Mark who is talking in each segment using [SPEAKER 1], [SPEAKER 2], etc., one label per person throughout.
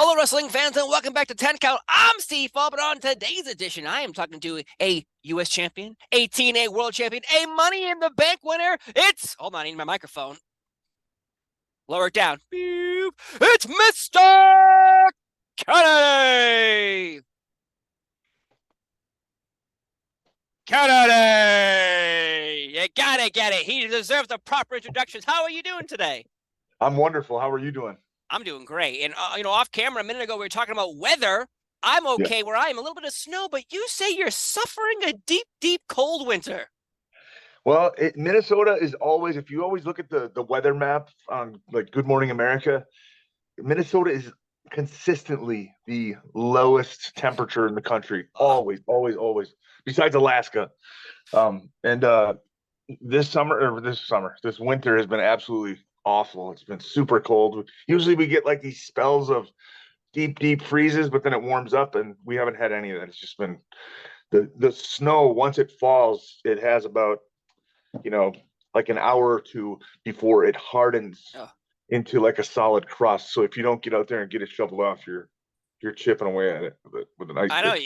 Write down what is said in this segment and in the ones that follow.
[SPEAKER 1] Hello, wrestling fans, and welcome back to 10 Count. I'm Steve Fall, but on today's edition, I am talking to a U.S. champion, a TNA World Champion, a Money in the Bank winner. Hold on, I need my microphone. Lower it down. Beep. It's Mr. Kennedy! Kennedy! You gotta get it. He deserves the proper introductions. How are you doing today?
[SPEAKER 2] I'm wonderful. How are you doing?
[SPEAKER 1] I'm doing great. And, off camera a minute ago, we were talking about weather. I'm okay where I am. A little bit of snow, but you say you're suffering a deep, deep cold winter.
[SPEAKER 2] Well, Minnesota is always, if you always look at the weather map on like Good Morning America, Minnesota is consistently the lowest temperature in the country. Always, always, always. Besides Alaska. And this winter has been absolutely awful. It's been super cold. Usually we get like these spells of deep, deep freezes, but then it warms up, and we haven't had any of that. It's just been the snow. Once it falls, it has about like an hour or two before it hardens into like a solid crust. So if you don't get out there and get it shoveled off, you're chipping away at it with an ice pick.
[SPEAKER 1] I know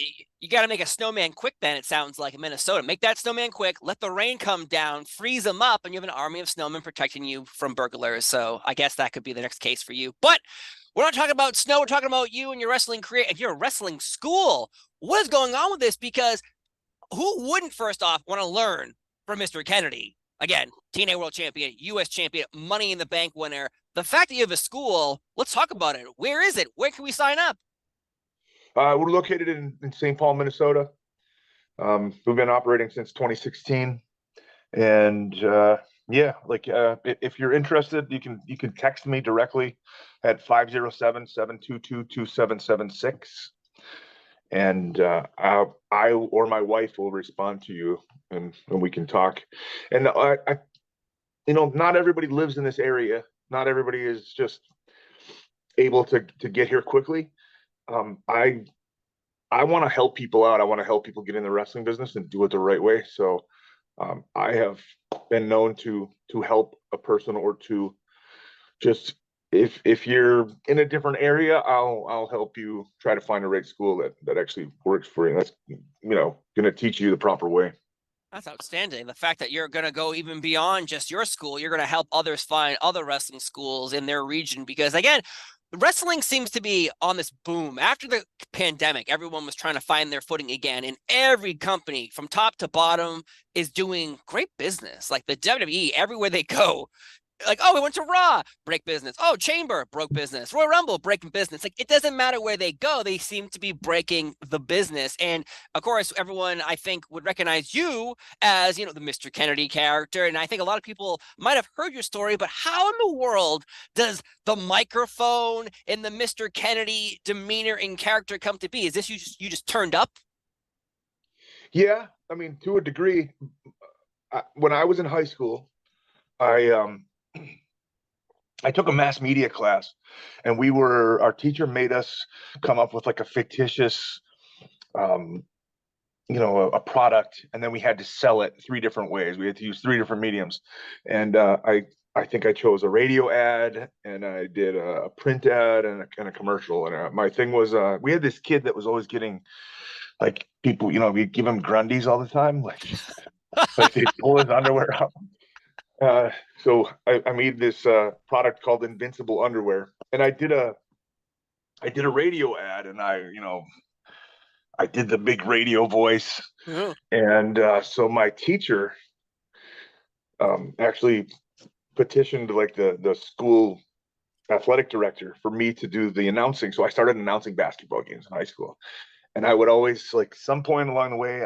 [SPEAKER 1] you got to make a snowman quick. Then it sounds like in Minnesota, make that snowman quick. Let the rain come down, freeze them up, and you have an army of snowmen protecting you from burglars. So I guess that could be the next case for you. But we're not talking about snow. We're talking about you and your wrestling career. If you're a wrestling school, what is going on with this? Because who wouldn't first off want to learn from Mr. Kennedy? Again, TNA World Champion, U.S. Champion, Money in the Bank winner. The fact that you have a school, let's talk about it. Where is it? Where can we sign up?
[SPEAKER 2] We're located in St. Paul, Minnesota. We've been operating since 2016, and if you're interested, you can text me directly at 507-722-2776, and I or my wife will respond to you, and we can talk. And not everybody lives in this area. Not everybody is just able to get here quickly. I want to help people out. I want to help people get in the wrestling business and do it the right way. So I have been known to help a person or two. Just if you're in a different area, I'll help you try to find a right school that actually works for you. That's going to teach you the proper way.
[SPEAKER 1] That's outstanding. The fact that you're going to go even beyond just your school, you're going to help others find other wrestling schools in their region. Because again, wrestling seems to be on this boom. After the pandemic, everyone was trying to find their footing again, and every company from top to bottom is doing great business. Like the WWE, everywhere they go, like, oh, we went to Raw, break business. Oh, Chamber, broke business. Royal Rumble, breaking business. Like, it doesn't matter where they go. They seem to be breaking the business. And, of course, everyone, I think, would recognize you as, the Mr. Kennedy character. And I think a lot of people might have heard your story, but how in the world does the microphone and the Mr. Kennedy demeanor and character come to be? Is this you just turned up?
[SPEAKER 2] Yeah, I mean, to a degree. When I was in high school, I took a mass media class, and our teacher made us come up with like a fictitious, a product, and then we had to sell it three different ways. We had to use three different mediums. And I think I chose a radio ad, and I did a print ad, and a commercial. And my thing was, we had this kid that was always getting like people, we give him Grundies all the time, like they pull his underwear up. So I made this product called Invincible Underwear, and I did a radio ad, and I did the big radio voice.
[SPEAKER 1] Mm-hmm.
[SPEAKER 2] And so my teacher actually petitioned like the school athletic director for me to do the announcing. So I started announcing basketball games in high school, and I would always, like, some point along the way,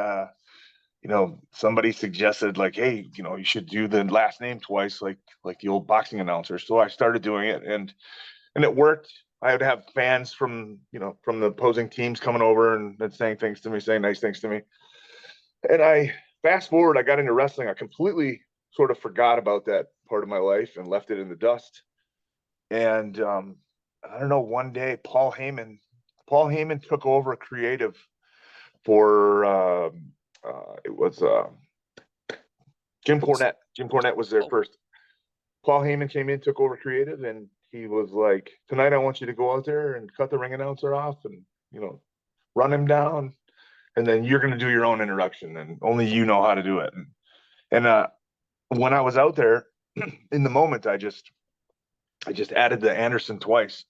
[SPEAKER 2] somebody suggested like, hey, you should do the last name twice, like the old boxing announcer. So I started doing it, and it worked. I would have fans from the opposing teams coming over and saying things to me, saying nice things to me. And I fast forward, I got into wrestling. I completely sort of forgot about that part of my life and left it in the dust. And I don't know, one day Paul Heyman took over creative for it was Jim Cornette. Jim Cornette was there first. Paul Heyman came in, took over creative, and he was like, tonight I want you to go out there and cut the ring announcer off and, run him down. And then you're going to do your own introduction and only you know how to do it. And when I was out there in the moment, I just added the Anderson twice.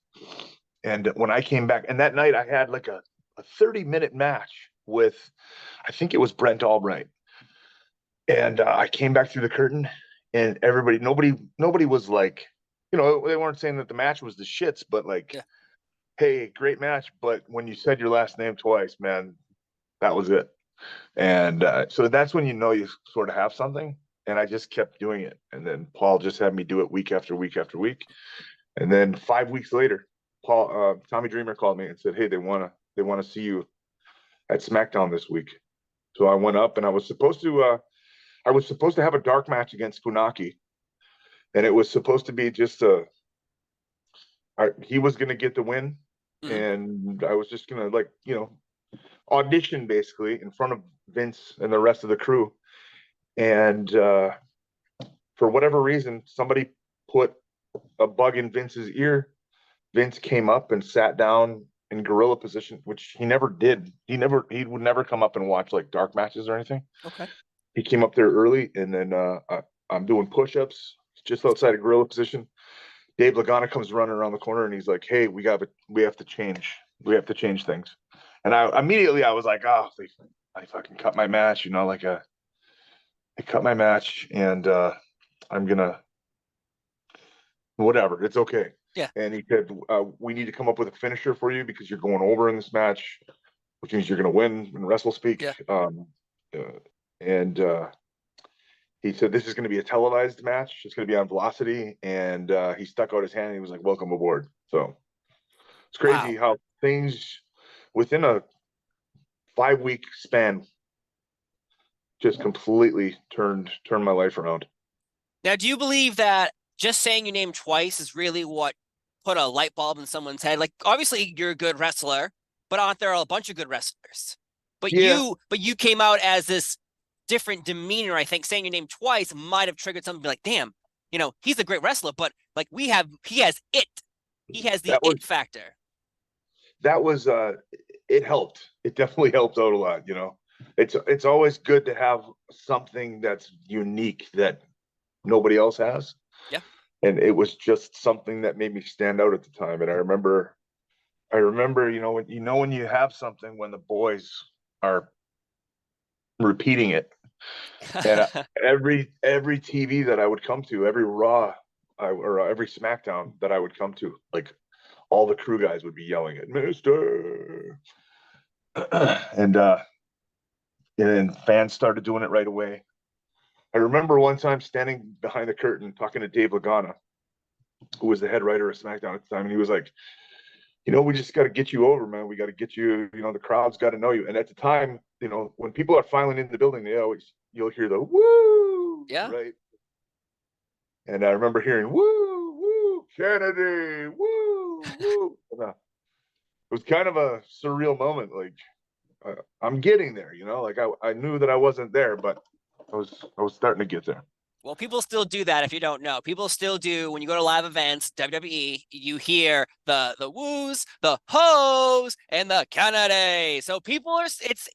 [SPEAKER 2] And when I came back, and that night I had like a 30-minute match with, I think it was Brent Albright. And I came back through the curtain and nobody was like, they weren't saying that the match was the shits, but like,
[SPEAKER 1] Yeah.
[SPEAKER 2] Hey, great match. But when you said your last name twice, man, that was it. And so that's when you sort of have something. And I just kept doing it. And then Paul just had me do it week after week after week. And then 5 weeks later, Tommy Dreamer called me and said, hey, they want to see you at SmackDown this week. So I went up and I was supposed to have a dark match against Funaki. And it was supposed to be just he was going to get the win. Mm-hmm. And I was just going to audition basically in front of Vince and the rest of the crew. And for whatever reason, somebody put a bug in Vince's ear. Vince came up and sat down in gorilla position, which he never did. He would never come up and watch like dark matches or anything.
[SPEAKER 1] Okay. He
[SPEAKER 2] came up there early, and then I'm doing push-ups just outside of gorilla position. Dave Lagana comes running around the corner and he's like, hey, we have to change things. And I immediately was like, oh, I fucking cut my match, I cut my match and I'm gonna whatever, it's okay.
[SPEAKER 1] Yeah.
[SPEAKER 2] And he said, we need to come up with a finisher for you because you're going over in this match, which means you're gonna win in wrestle speak.
[SPEAKER 1] Yeah.
[SPEAKER 2] And he said, this is going to be a televised match. It's going to be on Velocity. And he stuck out his hand and he was like, welcome aboard. So it's crazy how things within a 5-week span just completely turned my life around.
[SPEAKER 1] Now, do you believe that just saying your name twice is really what put a light bulb in someone's head? Like, obviously you're a good wrestler, but aren't there a bunch of good wrestlers? But you came out as this different demeanor. I think saying your name twice might have triggered something like, damn, he's a great wrestler, but like he has it. He has the it factor.
[SPEAKER 2] That was it helped. It definitely helped out a lot, It's always good to have something that's unique that nobody else has.
[SPEAKER 1] Yeah.
[SPEAKER 2] And it was just something that made me stand out at the time. And I remember, when you have something when the boys are repeating it. And every TV that I would come to, every Raw or every SmackDown that I would come to, like all the crew guys would be yelling at Mister, and fans started doing it right away. I remember one time standing behind the curtain talking to Dave Lagana, who was the head writer of SmackDown at the time, and he was like, we just got to get you over, man. We got to get you, the crowd's got to know you. And at the time, when people are filing into the building, you'll hear the woo,
[SPEAKER 1] yeah,
[SPEAKER 2] right? And I remember hearing woo, woo, Kennedy, woo, woo. And, it was kind of a surreal moment. Like I'm getting there, like I knew that I wasn't there, but I was starting to get there.
[SPEAKER 1] Well, people still do that if you don't know. People still do when you go to live events, WWE, you hear the woos, the hoes, and the Kennedy. So people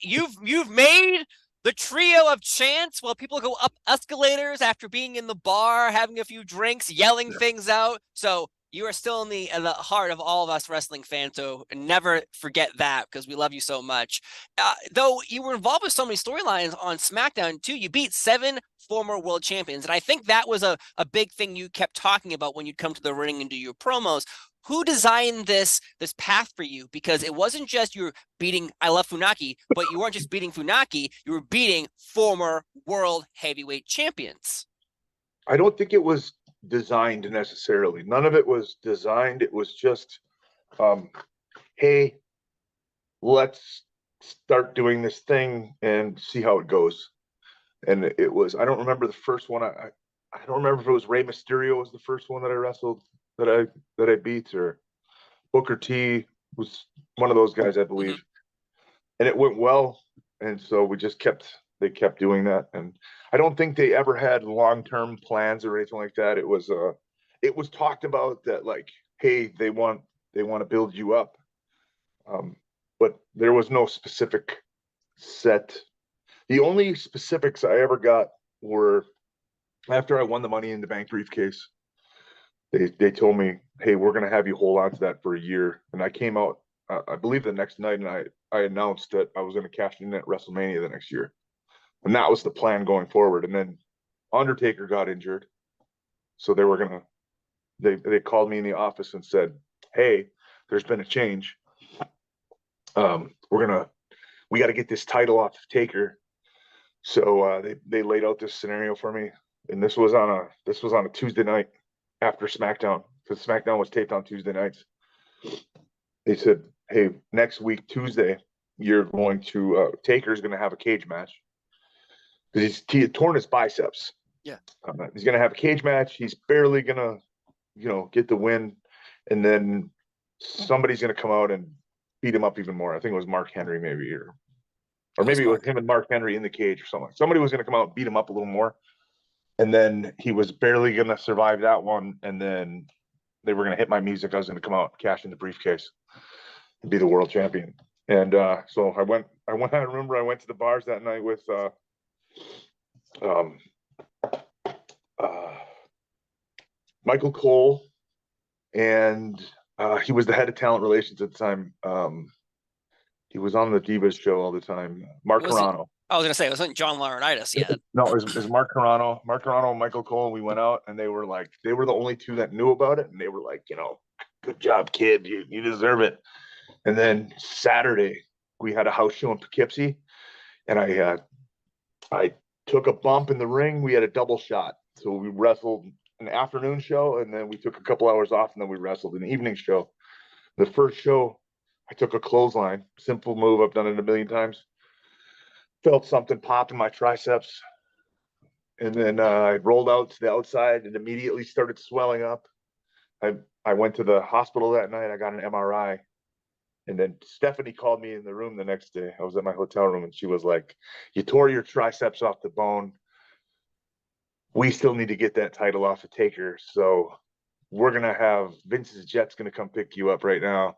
[SPEAKER 1] you've made the trio of chants while people go up escalators after being in the bar, having a few drinks, yelling things out. So you are still in the heart of all of us wrestling fans. So never forget that because we love you so much. Though you were involved with so many storylines on SmackDown too. You beat 7 former world champions. And I think that was a big thing you kept talking about when you'd come to the ring and do your promos. Who designed this path for you? Because it wasn't just you were beating, I love Funaki, but you weren't just beating Funaki, you were beating former world heavyweight champions.
[SPEAKER 2] I don't think it was designed necessarily. None of it was designed. It was just, hey, let's start doing this thing and see how it goes. And it was, I don't remember the first one. I don't remember if it was Rey Mysterio was the first one that I wrestled that I beat, or Booker T was one of those guys, I believe. Mm-hmm. And it went well. And so they kept doing that. And I don't think they ever had long-term plans or anything like that. It was it was talked about that, like, hey, they want to build you up. But there was no specific set. The only specifics I ever got were after I won the Money in the Bank briefcase. They told me, hey, we're going to have you hold on to that for a year. And I came out, I believe the next night, and I announced that I was going to cash in at WrestleMania the next year. And that was the plan going forward. And then Undertaker got injured. So they were going to, they called me in the office and said, hey, there's been a change. We got to get this title off of Taker. So they laid out this scenario for me. And this was on a Tuesday night after SmackDown, because SmackDown was taped on Tuesday nights. They said, hey, next week, Tuesday, you're going to, Taker's going to have a cage match. Because he had torn his biceps.
[SPEAKER 1] Yeah.
[SPEAKER 2] He's going to have a cage match. He's barely going to, get the win. And then somebody's going to come out and beat him up even more. I think it was Mark Henry maybe, or maybe it was him and Mark Henry in the cage or something. Somebody was going to come out and beat him up a little more. And then he was barely going to survive that one. And then they were going to hit my music. I was going to come out, cash in the briefcase, and be the world champion. And so I remember I went to the bars that night with Michael Cole, and he was the head of talent relations at the time. He was on the Divas show all the time. Mark Carano.
[SPEAKER 1] I was gonna say it wasn't John Laurinaitis yet.
[SPEAKER 2] No, it was Mark Carano. Mark Carano and Michael Cole. We went out, and they were the only two that knew about it, and they were like, good job, kid. You deserve it. And then Saturday we had a house show in Poughkeepsie, and I took a bump in the ring. We had a double shot, so we wrestled an afternoon show, and then we took a couple hours off, and then we wrestled an evening show. The first show, I took a clothesline, simple move. I've done it a million times. Felt something pop in my triceps, and then I rolled out to the outside and immediately started swelling up. I went to the hospital that night. I got an MRI, and then Stephanie called me in the room the next day. I was at my hotel room, and she was like, you tore your triceps off the bone. We still need to get that title off of Taker. So we're going to have Vince's Jet's going to come pick you up right now.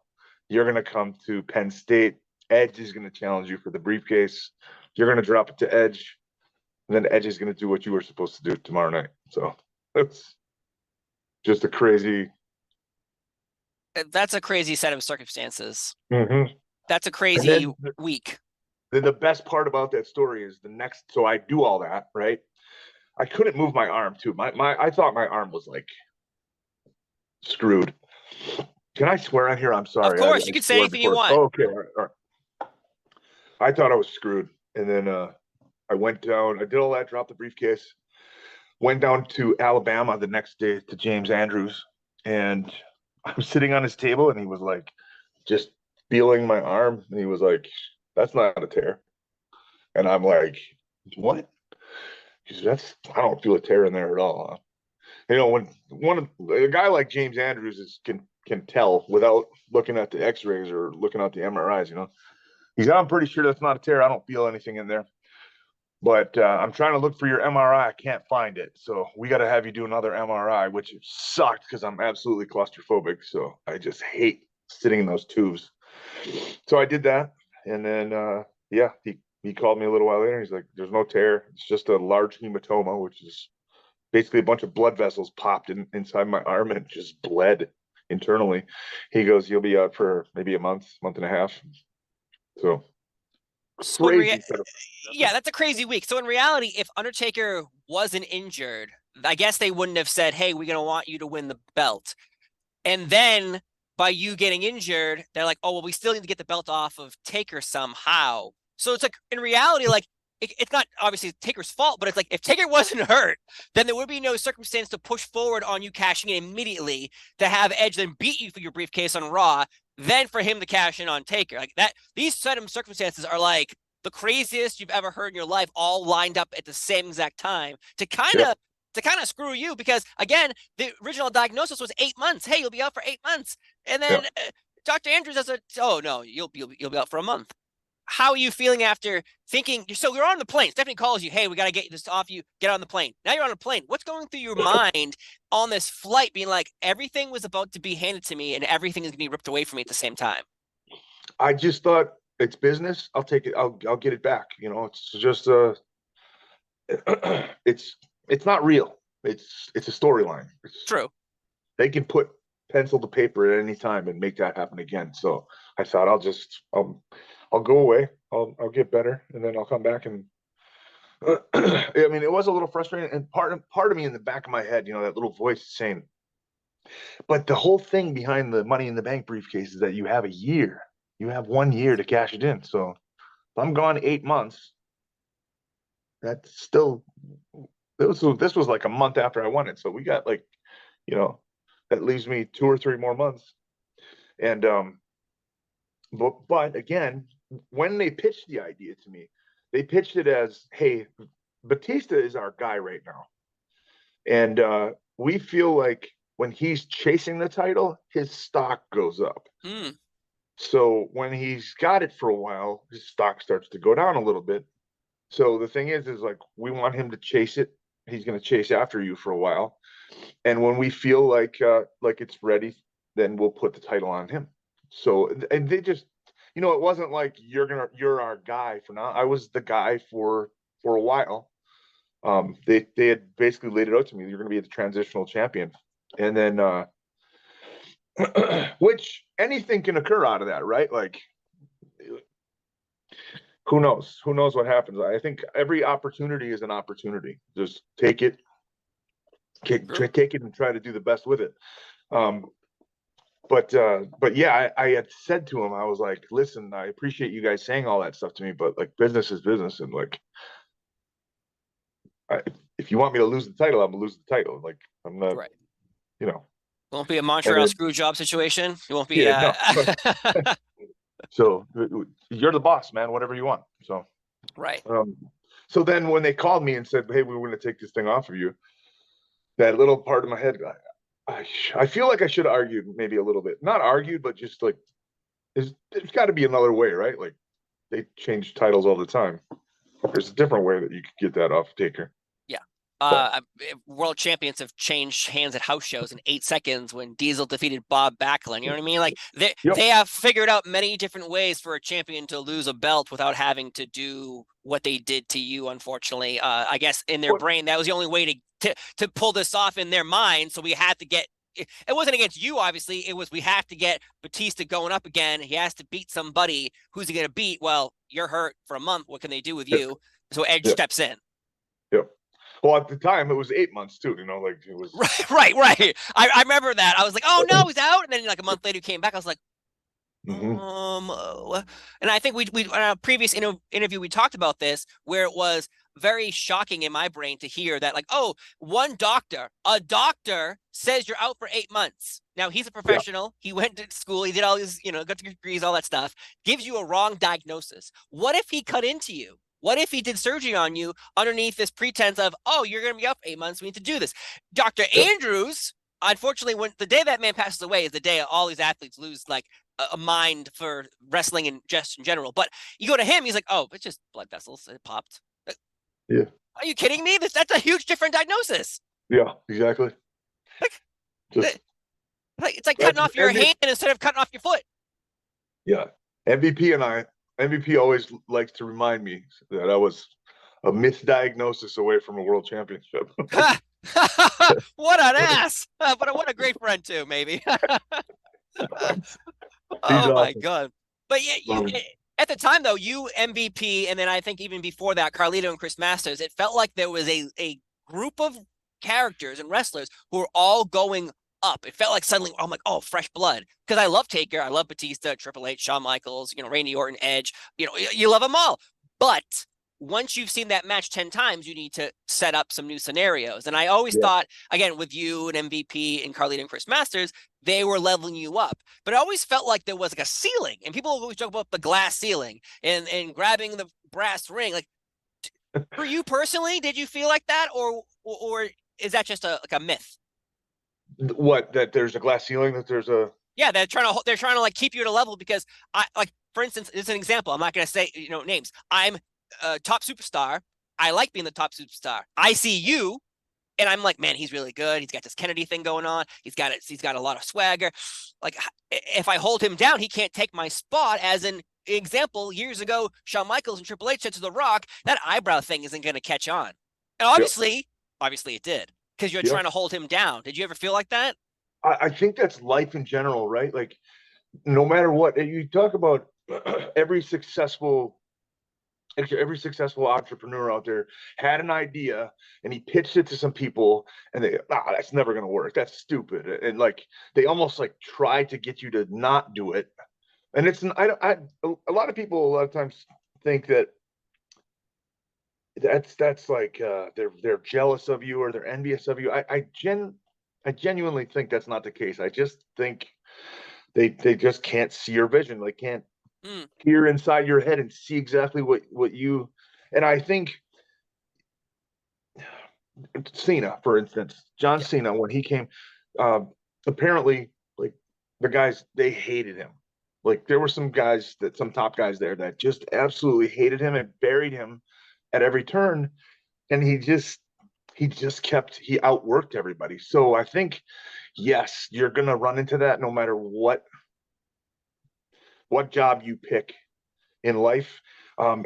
[SPEAKER 2] You're going to come to Penn State. Edge is going to challenge you for the briefcase. You're going to drop it to Edge. And then Edge is going to do what you were supposed to do tomorrow night. So it's just a crazy.
[SPEAKER 1] That's a crazy set of circumstances.
[SPEAKER 2] Mm-hmm.
[SPEAKER 1] That's a crazy week.
[SPEAKER 2] The best part about that story is so I do all that, right? I couldn't move my arm too. I thought my arm was like screwed. Can I swear on here? I'm sorry.
[SPEAKER 1] Of course, you can say anything you want.
[SPEAKER 2] Oh, okay, all right. I thought I was screwed, and then I went down. I did all that, dropped the briefcase, went down to Alabama the next day to James Andrews, and I was sitting on his table, and he was like, just feeling my arm, and he was like, "That's not a tear," and I'm like, "What?" He said, I don't feel a tear in there at all. When a guy like James Andrews can tell without looking at the X-rays or looking at the MRIs, he's I'm pretty sure that's not a tear. I don't feel anything in there, but I'm trying to look for your MRI. I can't find it, so we got to have you do another MRI, which sucked because I'm absolutely claustrophobic. So I just hate sitting in those tubes. So I did that, and then he called me a little while later. He's like, "There's no tear. It's just a large hematoma, which is basically a bunch of blood vessels popped inside my arm and just bled internally." He goes, "You'll be out for maybe a month and a half." So
[SPEAKER 1] yeah, that's a crazy week. So in reality, if Undertaker wasn't injured, I guess they wouldn't have said, "Hey, we're going to want you to win the belt." And then by you getting injured, they're like, "Oh, well, we still need to get the belt off of Taker somehow." So it's like, in reality, like, it's not obviously Taker's fault, but it's like, if Taker wasn't hurt, then there would be no circumstance to push forward on you cashing in immediately to have Edge then beat you for your briefcase on Raw, then for him to cash in on Taker. Like that, these set of circumstances are like the craziest you've ever heard in your life, all lined up at the same exact time to kind of screw you, because again, the original diagnosis was 8 months. Hey, you'll be out for 8 months. And then Dr. Andrews does oh no, you'll be out for a month. how are you feeling after thinking? So you're on the plane. Stephanie calls you, hey, we got to get this off you. Get on the plane. Now you're on a plane. What's going through your mind on this flight being like, everything was about to be handed to me and everything is going to be ripped away from me at the same time?
[SPEAKER 2] I just thought it's business. I'll take it. I'll get it back. You know, it's just it's not real. It's a storyline.
[SPEAKER 1] True.
[SPEAKER 2] They can put pencil to paper at any time and make that happen again. So I thought I'll go away. I'll get better, and then I'll come back. And I mean, it was a little frustrating, and part of me in the back of my head, you know, that little voice saying, but the whole thing behind the Money in the Bank briefcase is that you have a year. You have 1 year to cash it in. So if I'm gone 8 months, that's still this was like a month after I won it. So we got like, you know, that leaves me 2 or 3 more months. And but again, when they pitched the idea to me, they pitched it as, hey, Batista is our guy right now. And we feel like when he's chasing the title, his stock goes up.
[SPEAKER 1] Mm.
[SPEAKER 2] So when he's got it for a while, his stock starts to go down a little bit. So the thing is like, we want him to chase it. He's going to chase after you for a while. And when we feel like it's ready, then we'll put the title on him. So, and they just, you know, it wasn't like you're our guy for now. I was the guy for a while. They had basically laid it out to me. You're going to be the transitional champion. And then, which anything can occur out of that, right? Like, who knows what happens. I think every opportunity is an opportunity. Just take it, take it and try to do the best with it. But yeah, I had said to him, I was like, listen, I appreciate you guys saying all that stuff to me, but like, business is business. And like, if you want me to lose the title, I'm gonna lose the title. Like, I'm not,
[SPEAKER 1] right.
[SPEAKER 2] You know,
[SPEAKER 1] Won't be a Montreal screw job situation. It won't be.
[SPEAKER 2] Yeah, no. So you're the boss, man. Whatever you want. So
[SPEAKER 1] right.
[SPEAKER 2] So then when they called me and said, "Hey, we want to take this thing off of you," that little part of my head, I feel like I should have argued maybe a little bit. Not argued, but just like, there's got to be another way, right? Like, they change titles all the time. There's a different way that you could get that off Taker.
[SPEAKER 1] World champions have changed hands at house shows in 8 seconds when Diesel defeated Bob Backlund. You know what I mean? Like, they have figured out many different ways for a champion to lose a belt without having to do what they did to you. Unfortunately, I guess in their brain, that was the only way to pull this off in their mind. So we had to get. It wasn't against you, obviously. It was, we have to get Batista going up again. He has to beat somebody. Who's he going to beat? Well, you're hurt for a month. What can they do with you? So Edge steps in.
[SPEAKER 2] Yep. Well, at the time, it was 8 months too. You know, like, it was
[SPEAKER 1] right. I remember that. I was like, oh no, he's out. And then like a month later, he came back. I was like, and I think we in a previous interview we talked about this, where it was very shocking in my brain to hear that, like, oh, a doctor says you're out for 8 months. Now, he's a professional. He went to school. He did all his, got degrees, all that stuff. Gives you a wrong diagnosis. What if he cut into you? What if he did surgery on you underneath this pretense of, oh, you're going to be up 8 months. We need to do this. Dr. Andrews, unfortunately, when the day that man passes away is the day all these athletes lose like a mind for wrestling and just in general. But you go to him, he's like, oh, it's just blood vessels. It popped.
[SPEAKER 2] Yeah.
[SPEAKER 1] Are you kidding me? That's a huge different diagnosis.
[SPEAKER 2] Yeah, exactly.
[SPEAKER 1] It's like cutting off your hand instead of cutting off your foot.
[SPEAKER 2] Yeah. MVP always likes to remind me that I was a misdiagnosis away from a world championship.
[SPEAKER 1] What an ass! But what a great friend too, maybe.
[SPEAKER 2] Awesome.
[SPEAKER 1] My God! But yeah, at the time though, you MVP, and then I think even before that, Carlito and Chris Masters. It felt like there was a group of characters and wrestlers who were all going up. It felt like suddenly I'm like, oh, fresh blood. Because I love Taker, I love Batista, Triple H, Shawn Michaels, Randy Orton, Edge. You love them all. But once you've seen that match 10 times, you need to set up some new scenarios. And I always thought, again, with you and MVP and Carlito and Chris Masters, they were leveling you up. But I always felt like there was like a ceiling. And people always talk about the glass ceiling and grabbing the brass ring. Like, for you personally, did you feel like that? Or is that just like a myth?
[SPEAKER 2] What, that there's a glass ceiling, that there's a...
[SPEAKER 1] Yeah, they're trying to like keep you at a level, because for instance, it's an example. I'm not going to say, names. I'm a top superstar. I like being the top superstar. I see you and I'm like, man, he's really good. He's got this Kennedy thing going on. He's got it. He's got a lot of swagger. Like, if I hold him down, he can't take my spot. As an example, years ago, Shawn Michaels and Triple H said to The Rock, that eyebrow thing isn't going to catch on. And obviously it did, because you're trying to hold him down. Did you ever feel like that?
[SPEAKER 2] I think that's life in general, right? Like, no matter what, you talk about every successful entrepreneur out there had an idea and he pitched it to some people and they, that's never going to work. That's stupid. And like, they almost like try to get you to not do it. And it's, a lot of people a lot of times think that that's like, they're jealous of you or they're envious of you. I genuinely think that's not the case. I just think they just can't see your vision. They can't hear inside your head and see exactly what you, and I think Cena, for instance, John Cena, when he came, apparently, like, the guys, they hated him. Like, there were some top guys there that just absolutely hated him and buried him at every turn. And he outworked everybody. So I think, yes, you're going to run into that no matter what job you pick in life.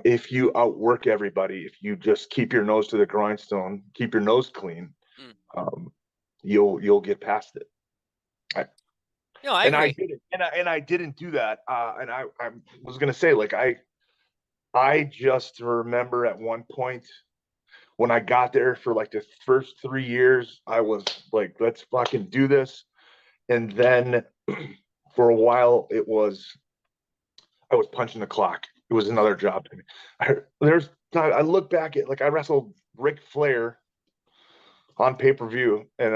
[SPEAKER 2] If you outwork everybody, if you just keep your nose to the grindstone, keep your nose clean, you'll get past it.
[SPEAKER 1] I agree.
[SPEAKER 2] I didn't, and I didn't do that. And I was gonna say, like, I just remember at one point when I got there for like the first 3 years, I was like, let's fucking do this. And then for a while, I was punching the clock. It was another job to me. I look back at, like, I wrestled Ric Flair on pay-per-view, and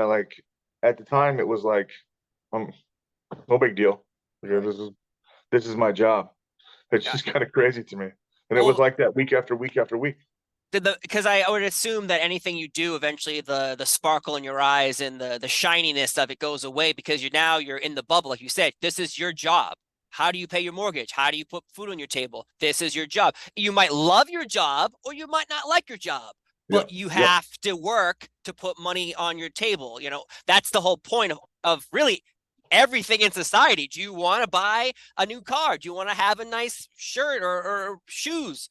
[SPEAKER 2] at the time it was like, no big deal. This is my job. It's just kind of crazy to me. And it was like that week after week after week.
[SPEAKER 1] Because I would assume that anything you do, eventually the sparkle in your eyes and the shininess of it goes away, because you're in the bubble. Like you said, this is your job. How do you pay your mortgage? How do you put food on your table? This is your job. You might love your job or you might not like your job, but you have to work to put money on your table. That's the whole point of really everything in society. Do you want to buy a new car? Do you want to have a nice shirt or shoes?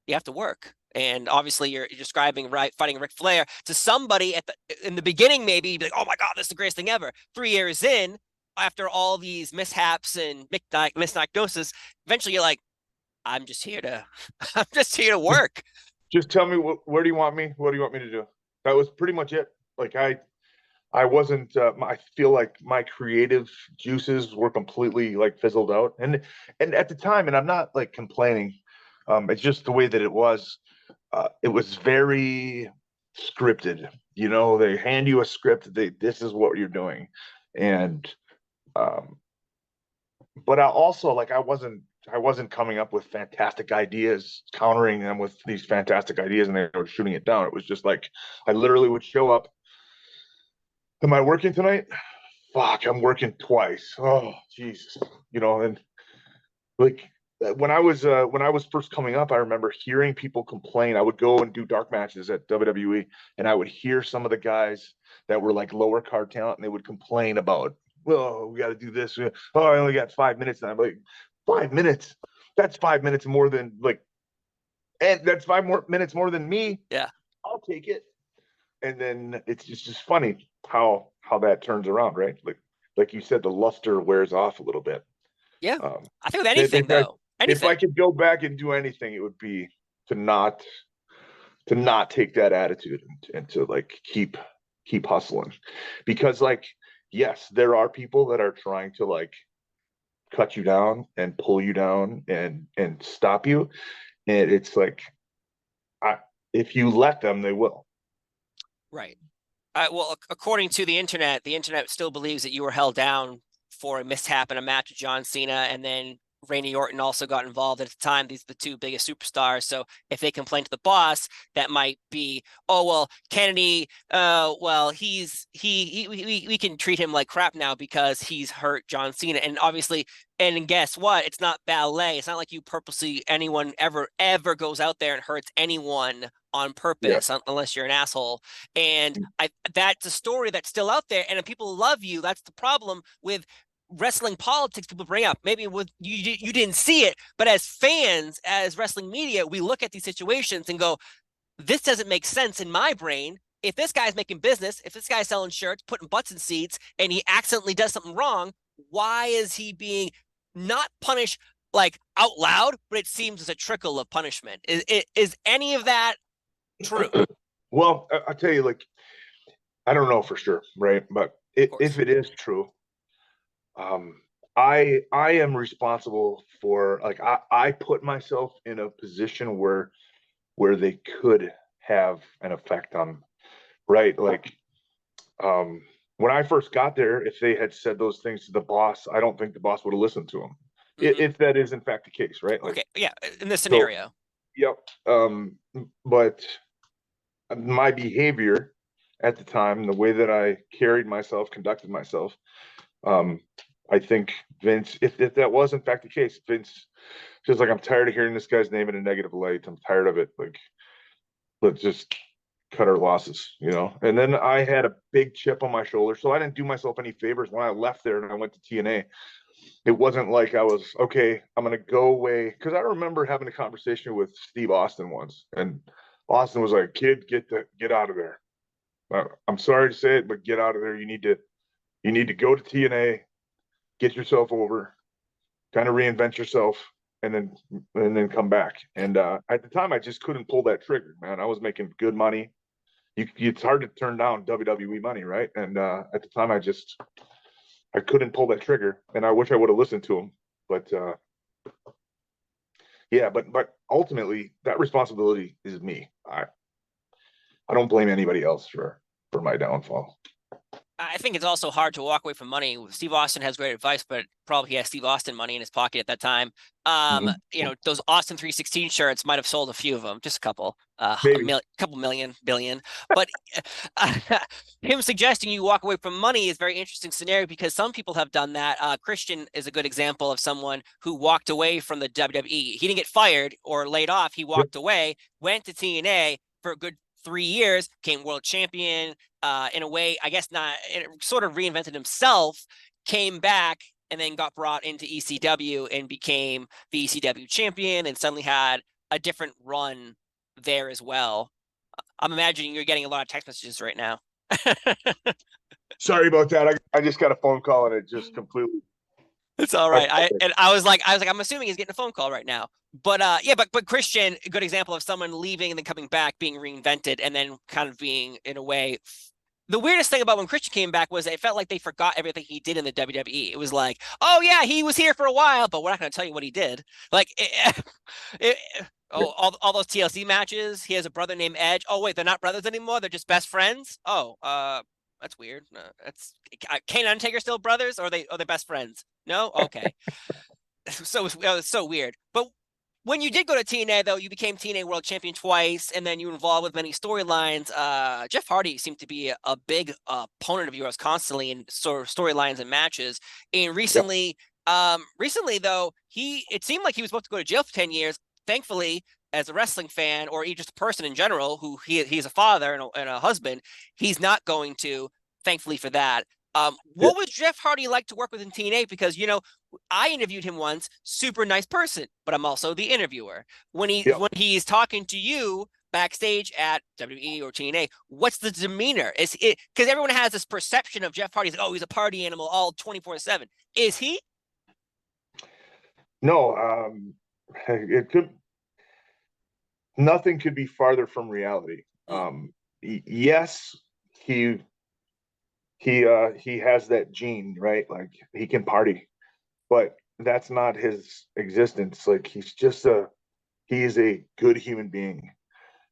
[SPEAKER 1] You have to work. And obviously you're describing fighting Ric Flair to somebody in the beginning, maybe you'd be like, oh my God, this is the greatest thing ever. 3 years in, after all these mishaps and misdiagnosis, eventually you're like, I'm just here to work.
[SPEAKER 2] Just tell me, where do you want me? What do you want me to do? That was pretty much it. Like, I wasn't, I feel like my creative juices were completely like fizzled out. And at the time, and I'm not like complaining, it's just the way that it was very scripted. They hand you a script. This is what you're doing. And, but I also, like, I wasn't coming up with fantastic ideas, countering them with these fantastic ideas, and they were shooting it down. It was just like, I literally would show up. Am I working tonight? Fuck, I'm working twice. Oh, Jesus. And like, when I was first coming up, I remember hearing people complain. I would go and do dark matches at WWE, and I would hear some of the guys that were like lower card talent, and they would complain about, well, we got to do this. Oh, I only got 5 minutes. And I'm like, 5 minutes? That's 5 minutes more than and that's 5 more minutes more than me.
[SPEAKER 1] Yeah,
[SPEAKER 2] I'll take it. And then it's just funny how that turns around, right? Like you said, the luster wears off a little bit.
[SPEAKER 1] Yeah, I think with anything though.
[SPEAKER 2] If I could go back and do anything, it would be to not take that attitude and to like keep hustling, because like, yes, there are people that are trying to like cut you down and pull you down and stop you, and it's like, if you let them, they will.
[SPEAKER 1] Right. Well, according to the internet still believes that you were held down for a mishap in a match with John Cena, and then Randy Orton also got involved at the time. These are the two biggest superstars. So if they complain to the boss, that might be, oh well, Kennedy, well we can treat him like crap now because he's hurt John Cena. And obviously, and guess what? It's not ballet. It's not like you purposely anyone ever goes out there and hurts anyone on purpose, unless you're an asshole. And that's a story that's still out there, and if people love you, that's the problem with wrestling politics. People bring up, maybe with you didn't see it, but as fans, as wrestling media, we look at these situations and go, this doesn't make sense in my brain. If this guy's making business, if this guy's selling shirts, putting butts in seats, and he accidentally does something wrong, why is he being not punished like out loud, but it seems as a trickle of punishment? Is any of that true?
[SPEAKER 2] Well, I'll tell you, like, I don't know for sure, right? But if it is true, I am responsible for, like, I put myself in a position where they could have an effect on, right? Like, when I first got there, if they had said those things to the boss, I don't think the boss would have listened to them. If that is in fact the case, right? Like,
[SPEAKER 1] okay, yeah, in this scenario.
[SPEAKER 2] So, yep. But my behavior at the time, the way that I carried myself, conducted myself, I think Vince, if that was in fact the case, Vince just like, I'm tired of hearing this guy's name in a negative light. I'm tired of it. Like, let's just cut our losses, you know? And then I had a big chip on my shoulder, so I didn't do myself any favors when I left there and I went to TNA. It wasn't like I was, okay, I'm going to go away. Because I remember having a conversation with Steve Austin once, and Austin was like, kid, get out of there. I'm sorry to say it, but get out of there. You need to go to TNA, get yourself over, kind of reinvent yourself, and then come back. And at the time, I just couldn't pull that trigger, man. I was making good money. It's hard to turn down WWE money, right? And at the time, I couldn't pull that trigger, and I wish I would have listened to him. But yeah, but ultimately, that responsibility is me. I don't blame anybody else for my downfall.
[SPEAKER 1] I think it's also hard to walk away from money. Steve Austin has great advice, but probably he has Steve Austin money in his pocket at that time. You know, those Austin 316 shirts might have sold a few of them, just a couple, couple million, billion. But him suggesting you walk away from money is a very interesting scenario, because some people have done that. Christian is a good example of someone who walked away from the WWE. He didn't get fired or laid off. He walked away, went to TNA for a good 3 years, became world champion, in a way, I guess not, sort of reinvented himself, came back, and then got brought into ECW and became the ECW champion, and suddenly had a different run there as well. I'm imagining you're getting a lot of text messages right now.
[SPEAKER 2] Sorry about that. I just got a phone call and it just completely.
[SPEAKER 1] It's all right. I was like, I'm assuming he's getting a phone call right now. But yeah, but Christian, a good example of someone leaving and then coming back, being reinvented, and then kind of being, in a way, the weirdest thing about when Christian came back was it felt like they forgot everything he did in the WWE. It was like, oh yeah, he was here for a while, but we're not going to tell you what he did. Like, all those TLC matches. He has a brother named Edge. Oh wait, they're not brothers anymore. They're just best friends. Oh, that's weird. That's Kane and Undertaker still brothers, or are they best friends? No, okay. So it's so weird. But when you did go to TNA, though, you became TNA World Champion twice, and then you were involved with many storylines. Jeff Hardy seemed to be a big opponent of yours constantly in sort of storylines and matches. And recently, though, it seemed like he was supposed to go to jail for 10 years. Thankfully, as a wrestling fan, or just a person in general, who he's a father and a husband, he's not going to. Thankfully for that. What was Jeff Hardy like to work with in TNA? Because, you know, I interviewed him once, super nice person, but I'm also the interviewer. When he's talking to you backstage at WWE or TNA, what's the demeanor? Is it, because everyone has this perception of Jeff Hardy, oh, he's a party animal all 24/7. Is he?
[SPEAKER 2] No, nothing could be farther from reality. Yes, he has that gene, right? Like, he can party, but that's not his existence. Like, he's a good human being.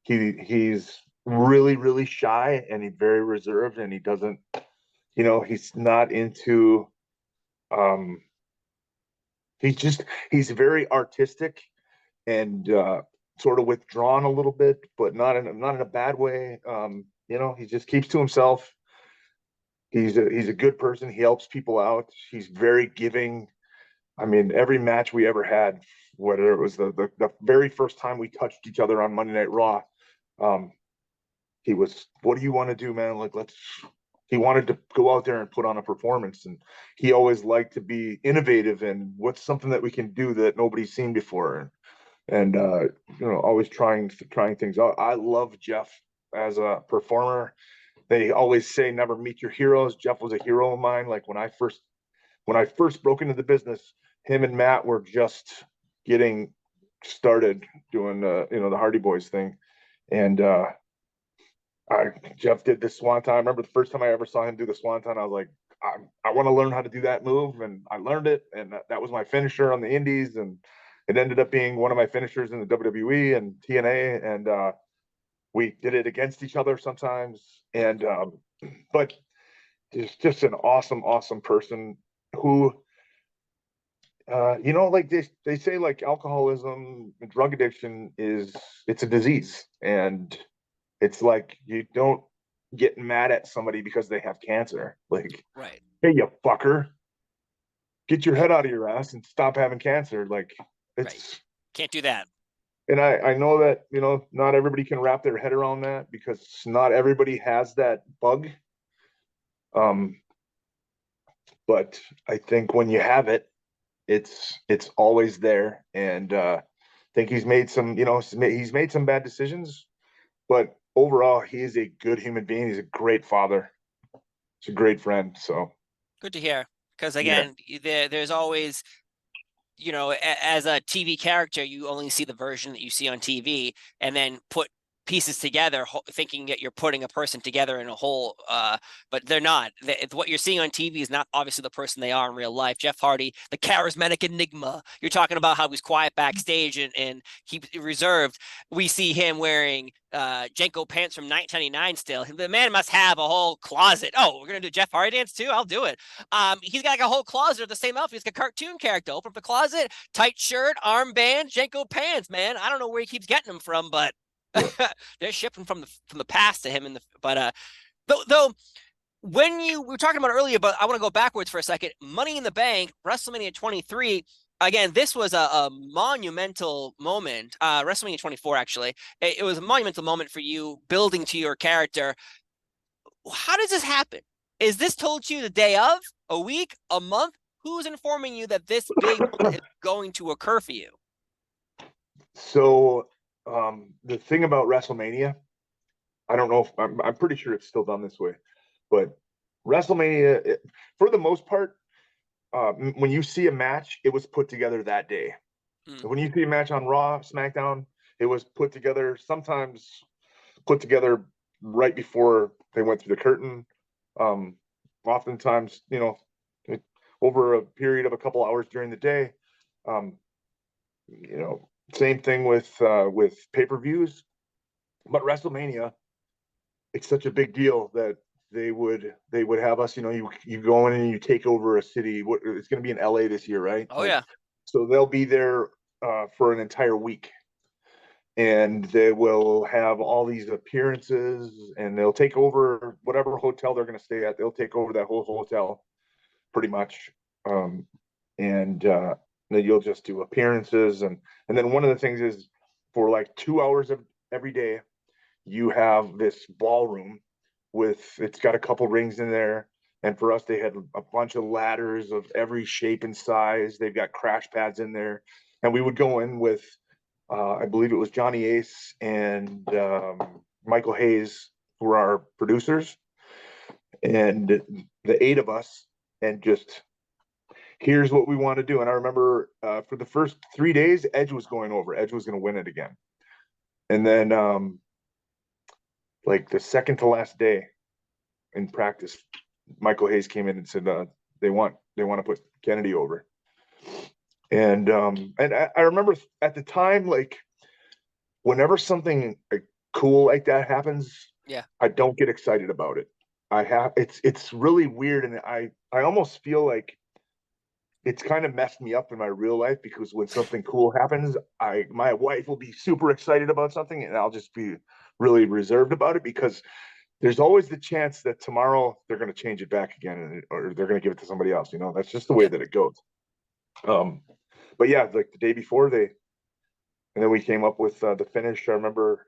[SPEAKER 2] He's really, really shy, and he's very reserved, and he doesn't, you know, he's not into he's very artistic and sort of withdrawn a little bit, but not in a bad way. He just keeps to himself. He's a good person. He helps people out. He's very giving. I mean, every match we ever had, whether it was the very first time we touched each other on Monday Night Raw, he was, what do you want to do, man? Like, he wanted to go out there and put on a performance. And he always liked to be innovative and what's something that we can do that nobody's seen before. And always trying things out. I love Jeff as a performer. They always say never meet your heroes. Jeff was a hero of mine. Like when I first broke into the business, him and Matt were just getting started doing the Hardy Boys thing. And Jeff did the Swanton. I remember the first time I ever saw him do the Swanton, I was like, I want to learn how to do that move. And I learned it. And that was my finisher on the indies. And it ended up being one of my finishers in the WWE and TNA. And we did it against each other sometimes. And but he's just an awesome, awesome person who, like they say, like alcoholism and drug addiction it's a disease. And it's like, you don't get mad at somebody because they have cancer. Like,
[SPEAKER 1] right.
[SPEAKER 2] Hey, you fucker, get your head out of your ass and stop having cancer. Like, it's
[SPEAKER 1] right. Can't do that.
[SPEAKER 2] And I know that, not everybody can wrap their head around that because not everybody has that bug. But I think when you have it, it's always there. And I think he's made some bad decisions, but overall, he is a good human being. He's a great father. He's a great friend. So
[SPEAKER 1] good to hear. Because again, there's always, as a TV character, you only see the version that you see on TV, and then put pieces together, thinking that you're putting a person together in a whole, but they're not. What you're seeing on TV is not obviously the person they are in real life. Jeff Hardy, the charismatic enigma. You're talking about how he's quiet backstage and keeps reserved. We see him wearing Jenko pants from 1999 still. The man must have a whole closet. Oh, we're going to do Jeff Hardy dance too? I'll do it. He's got like a whole closet of the same outfit. He's like a cartoon character. Open up the closet, tight shirt, armband, Jenko pants, man. I don't know where he keeps getting them from, but they're shipping from the past to him. Though when we were talking about earlier, but I want to go backwards for a second. Money in the Bank, WrestleMania 23. Again, this was a monumental moment. WrestleMania 24, actually, it was a monumental moment for you building to your character. How does this happen? Is this told to you the day of, a week, a month? Who's informing you that this big moment is going to occur for you?
[SPEAKER 2] So the thing about WrestleMania, I don't know if I'm pretty sure it's still done this way, but WrestleMania, for the most part, when you see a match, it was put together that day. When you see a match on Raw, SmackDown, it was put together, sometimes put together right before they went through the curtain. Oftentimes, over a period of a couple hours during the day. Same thing with pay-per-views, but WrestleMania, it's such a big deal that they would have us. You go in and you take over a city. It's going to be in LA this year, right?
[SPEAKER 1] Oh yeah.
[SPEAKER 2] So they'll be there for an entire week, and they will have all these appearances, and they'll take over whatever hotel they're going to stay at. They'll take over that whole hotel, pretty much, and then you'll just do appearances, and then one of the things is for like 2 hours of every day, you have this ballroom it's got a couple rings in there, and for us they had a bunch of ladders of every shape and size. They've got crash pads in there, and we would go in with I believe it was Johnny Ace and Michael Hayes, who were our producers, and the 8 of us, and just, here's what we want to do. And I remember for the first 3 days, Edge was going over. Edge was going to win it again. And then like the second to last day in practice, Michael Hayes came in and said they want to put Kennedy over. And I remember at the time, like, whenever something cool like that happens, I don't get excited about it. It's really weird, and I almost feel like it's kind of messed me up in my real life, because when something cool happens, my wife will be super excited about something, and I'll just be really reserved about it, because there's always the chance that tomorrow they're going to change it back again, or they're going to give it to somebody else. That's just the way
[SPEAKER 1] Yeah.
[SPEAKER 2] that it goes. But yeah, like the day before and then we came up with the finish. I remember,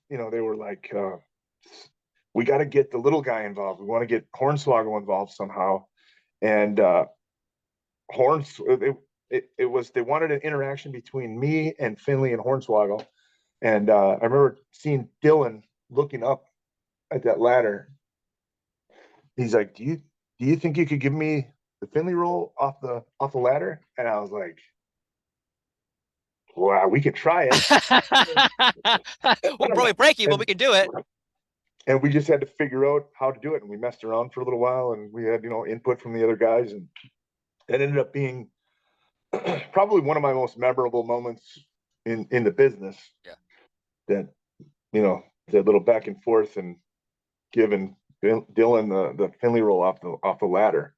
[SPEAKER 2] they were like, we got to get the little guy involved. We want to get Hornswoggle involved somehow. And Horns, it was, they wanted an interaction between me and Finley and Hornswoggle. And I remember seeing Dylan looking up at that ladder. He's like, do you think you could give me the Finley roll off the ladder? And I was like, wow, we could try it.
[SPEAKER 1] We'll probably break you, but we can do it.
[SPEAKER 2] And we just had to figure out how to do it. And we messed around for a little while, and we had, input from the other guys. And it ended up being probably one of my most memorable moments in the business.
[SPEAKER 1] Yeah.
[SPEAKER 2] That, that little back and forth and giving Dylan the Finley roll off the ladder.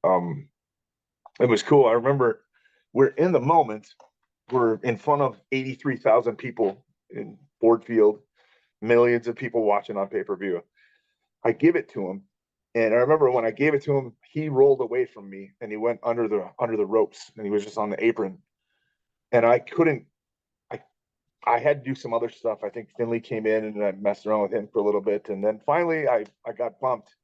[SPEAKER 2] It was cool. I remember we're in the moment. We're in front of 83,000 people in Ford Field, millions of people watching on pay-per-view. I give it to him, and I remember when I gave it to him, he rolled away from me and he went under the ropes, and he was just on the apron. And I had to do some other stuff. I think Finley came in and I messed around with him for a little bit, and then finally I got bumped,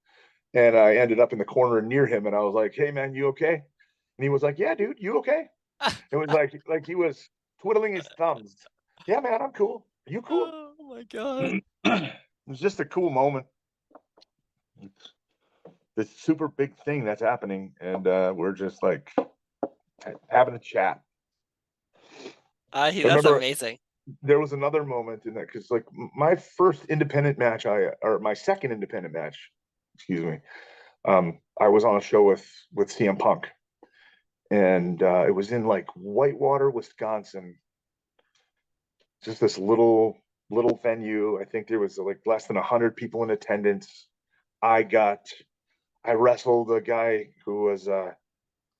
[SPEAKER 2] and I ended up in the corner near him, and I was like, "Hey man, you okay?" And he was like, "Yeah, dude, you okay?" It was like he was twiddling his thumbs. "Yeah, man, I'm cool. Are you cool?"
[SPEAKER 1] Oh my God.
[SPEAKER 2] It was just a cool moment. It's this super big thing that's happening, and we're just like having a chat. I
[SPEAKER 1] That's
[SPEAKER 2] remember
[SPEAKER 1] amazing.
[SPEAKER 2] there was another moment in that, because like my first independent match, or my second independent match, excuse me, I was on a show with CM Punk, and it was in like Whitewater, Wisconsin. Just this little venue. I think there was like less than 100 people in attendance. I wrestled a guy who was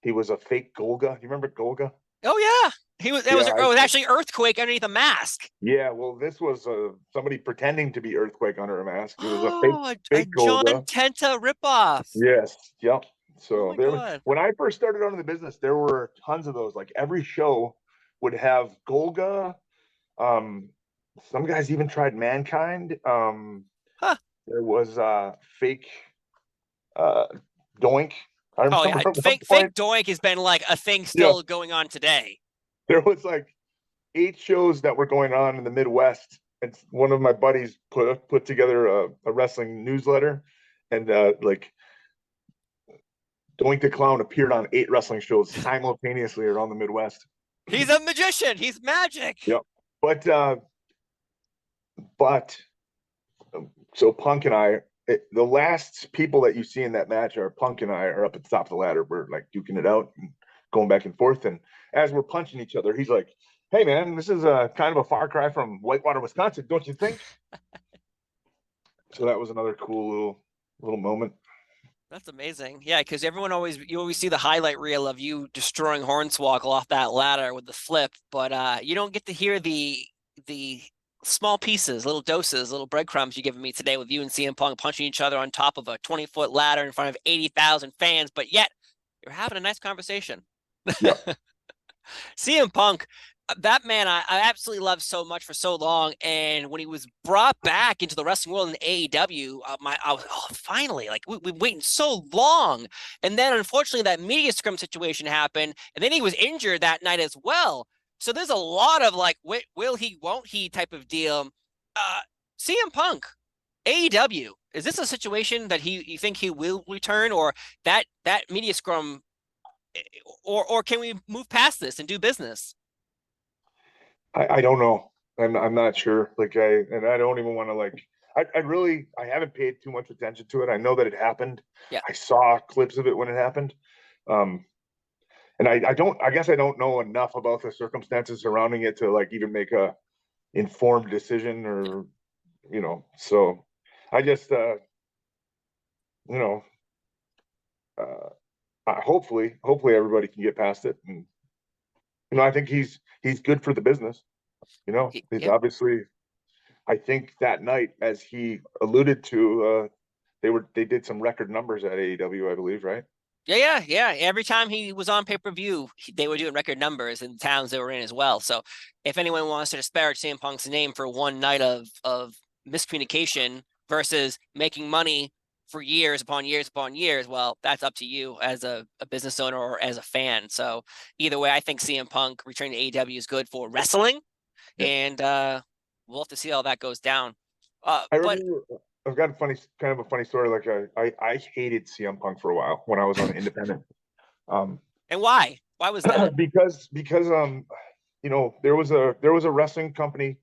[SPEAKER 2] he was a fake Golga. You remember Golga?
[SPEAKER 1] Oh yeah, it was actually Earthquake underneath a mask.
[SPEAKER 2] Yeah, well, this was somebody pretending to be Earthquake under a mask. It was a
[SPEAKER 1] Oh, a
[SPEAKER 2] fake
[SPEAKER 1] John
[SPEAKER 2] Golga.
[SPEAKER 1] Tenta ripoff.
[SPEAKER 2] Yes, yep.
[SPEAKER 1] Oh
[SPEAKER 2] So
[SPEAKER 1] my
[SPEAKER 2] there was,
[SPEAKER 1] God.
[SPEAKER 2] when I first started out in the business, there were tons of those. Like every show would have Golga. Um, some guys even tried Mankind.
[SPEAKER 1] Huh.
[SPEAKER 2] There was fake uh Doink. I
[SPEAKER 1] Oh
[SPEAKER 2] remember
[SPEAKER 1] yeah,
[SPEAKER 2] at one
[SPEAKER 1] fake
[SPEAKER 2] point,
[SPEAKER 1] Doink has been like a thing
[SPEAKER 2] yeah,
[SPEAKER 1] still going on today.
[SPEAKER 2] there was like 8 shows that were going on in the Midwest, and one of my buddies put together a wrestling newsletter, and like Doink the Clown appeared on 8 wrestling shows simultaneously around the Midwest.
[SPEAKER 1] He's a magician. He's magic.
[SPEAKER 2] Yep. But so Punk and the last people that you see in that match are Punk and I are up at the top of the ladder. We're like duking it out and going back and forth. And as we're punching each other, he's like, "Hey man, this is a kind of a far cry from Whitewater, Wisconsin, don't you think?" So that was another cool little moment.
[SPEAKER 1] That's amazing. Yeah, because you always see the highlight reel of you destroying Hornswoggle off that ladder with the flip, but you don't get to hear the small pieces, little doses, little breadcrumbs you given me today with you and CM Punk punching each other on top of a 20-foot ladder in front of 80,000 fans, but yet you're having a nice conversation.
[SPEAKER 2] Yeah.
[SPEAKER 1] CM Punk, that man, I absolutely loved so much for so long. And when he was brought back into the wrestling world in AEW, I was finally, like we've been waiting so long. And then unfortunately that media scrum situation happened, and then he was injured that night as well. So there's a lot of like, will he, won't he type of deal. CM Punk, AEW, is this a situation that you think he will return, or that media scrum, or can we move past this and do business?
[SPEAKER 2] I don't know. I'm not sure. Like I don't even want to like I haven't paid too much attention to it. I know that it happened.
[SPEAKER 1] Yeah.
[SPEAKER 2] I saw clips of it when it happened. Um and I guess I don't know enough about the circumstances surrounding it to like even make a informed decision, or so I just you know uh hopefully everybody can get past it. And I think he's good for the business. He's
[SPEAKER 1] Yeah.
[SPEAKER 2] obviously. I think that night, as he alluded to, they did some record numbers at AEW, I believe, right?
[SPEAKER 1] Yeah. Every time he was on pay-per-view, they were doing record numbers in the towns they were in as well. So if anyone wants to disparage CM Punk's name for one night of miscommunication versus making money for years upon years upon years, well, that's up to you as a business owner or as a fan. So either way, I think CM Punk returning to AEW is good for wrestling,
[SPEAKER 2] Yeah.
[SPEAKER 1] and we'll have to see how that goes down.
[SPEAKER 2] I
[SPEAKER 1] But
[SPEAKER 2] remember I've got kind of a funny story. Like I hated CM Punk for a while when I was on Independent. Um,
[SPEAKER 1] and why? Why was that?
[SPEAKER 2] because there was a wrestling company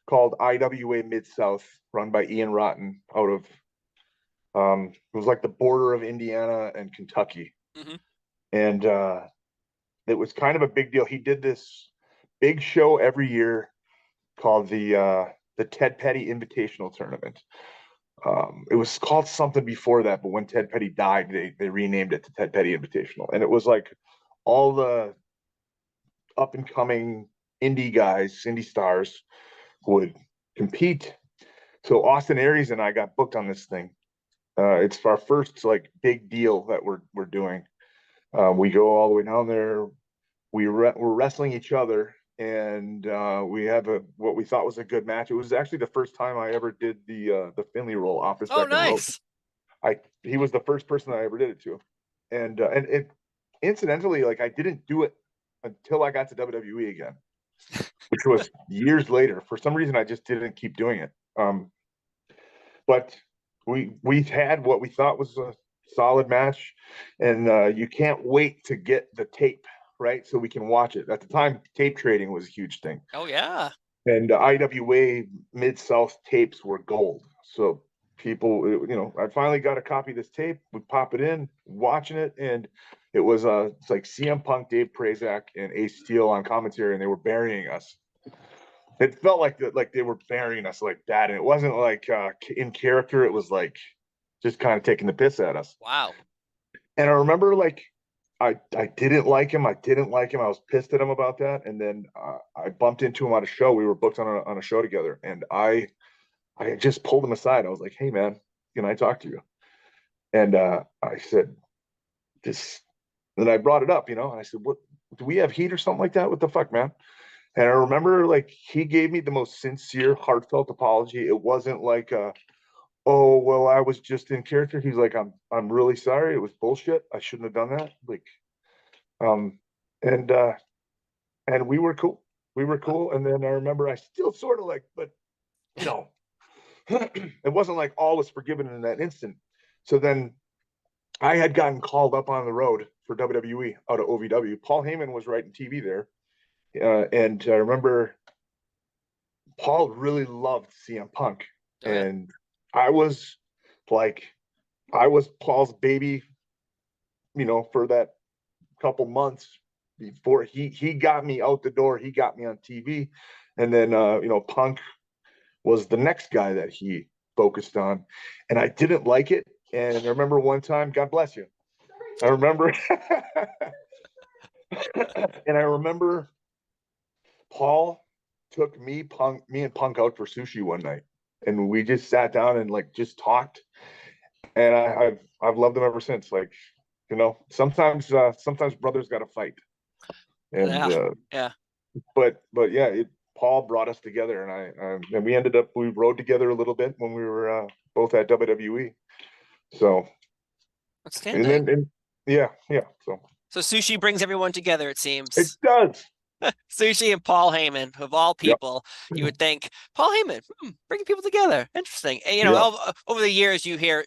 [SPEAKER 2] called IWA MidSouth run by Ian Rotten out of it was like the border of Indiana and Kentucky.
[SPEAKER 1] Mm-hmm.
[SPEAKER 2] And it was kind of a big deal. He did this big show every year called the Ted Petty Invitational Tournament. It was called something before that, but when Ted Petty died, they renamed it to Ted Petty Invitational, and it was like all the up and coming indie stars would compete. So Austin Aries and I got booked on this thing. It's our first like big deal that we're doing. We go all the way down there. We're wrestling each other, and we have what we thought was a good match. It was actually the first time I ever did the Finley roll off the
[SPEAKER 1] Oh,
[SPEAKER 2] second rope.
[SPEAKER 1] nice.
[SPEAKER 2] He was the first person I ever did it to, and it incidentally, like, I didn't do it until I got to WWE again, which was years later. For some reason, I just didn't keep doing it. But we had what we thought was a solid match, and you can't wait to get the tape, right? So we can watch it. At the time, tape trading was a huge thing.
[SPEAKER 1] Oh, yeah.
[SPEAKER 2] And IWA Mid-South tapes were gold. So people, I finally got a copy of this tape. We pop it in, watching it, and it's like CM Punk, Dave Prazak, and Ace Steel on commentary, and they were burying us. It felt like they were burying us like that, and it wasn't like in character. It was like just kind of taking the piss at us.
[SPEAKER 1] Wow.
[SPEAKER 2] And I remember, like, I didn't like him. I didn't like him. I was pissed at him about that. And then I bumped into him on a show. We were booked on a show together, and I just pulled him aside. I was like, "Hey, man, can I talk to you?" And I said, "This." And I brought it up, and I said, "What? Do we have heat or something like that? What the fuck, man?" And I remember, like, he gave me the most sincere, heartfelt apology. It wasn't like, "Oh, well, I was just in character." He's like, I'm really sorry. It was bullshit. I shouldn't have done that." Like, um, and we were cool. We were cool. And then I remember I still sort of like, but you know, it wasn't like all was forgiven in that instant. So then I had gotten called up on the road for WWE out of OVW. Paul Heyman was writing TV there. And I remember Paul really loved CM Punk.
[SPEAKER 1] Oh, yeah.
[SPEAKER 2] And I was like, I was Paul's baby, for that couple months before he got me out the door. He got me on TV. And then, Punk was the next guy that he focused on. And I didn't like it. And I remember one time, God bless you. I remember, and I remember Paul took me and Punk out for sushi one night, and we just sat down and like just talked. And I've loved him ever since. Like, sometimes brothers got to fight, and
[SPEAKER 1] Yeah. Yeah.
[SPEAKER 2] but yeah, Paul brought us together, and we rode together a little bit when we were both at WWE. So, and
[SPEAKER 1] Outstanding.
[SPEAKER 2] then yeah.
[SPEAKER 1] So sushi brings everyone together, it
[SPEAKER 2] It
[SPEAKER 1] seems.
[SPEAKER 2] does.
[SPEAKER 1] Sushi and Paul Heyman, of all
[SPEAKER 2] Yep.
[SPEAKER 1] people, you would think Paul Heyman, bringing people together, interesting. And
[SPEAKER 2] Yeah.
[SPEAKER 1] over the years, you hear,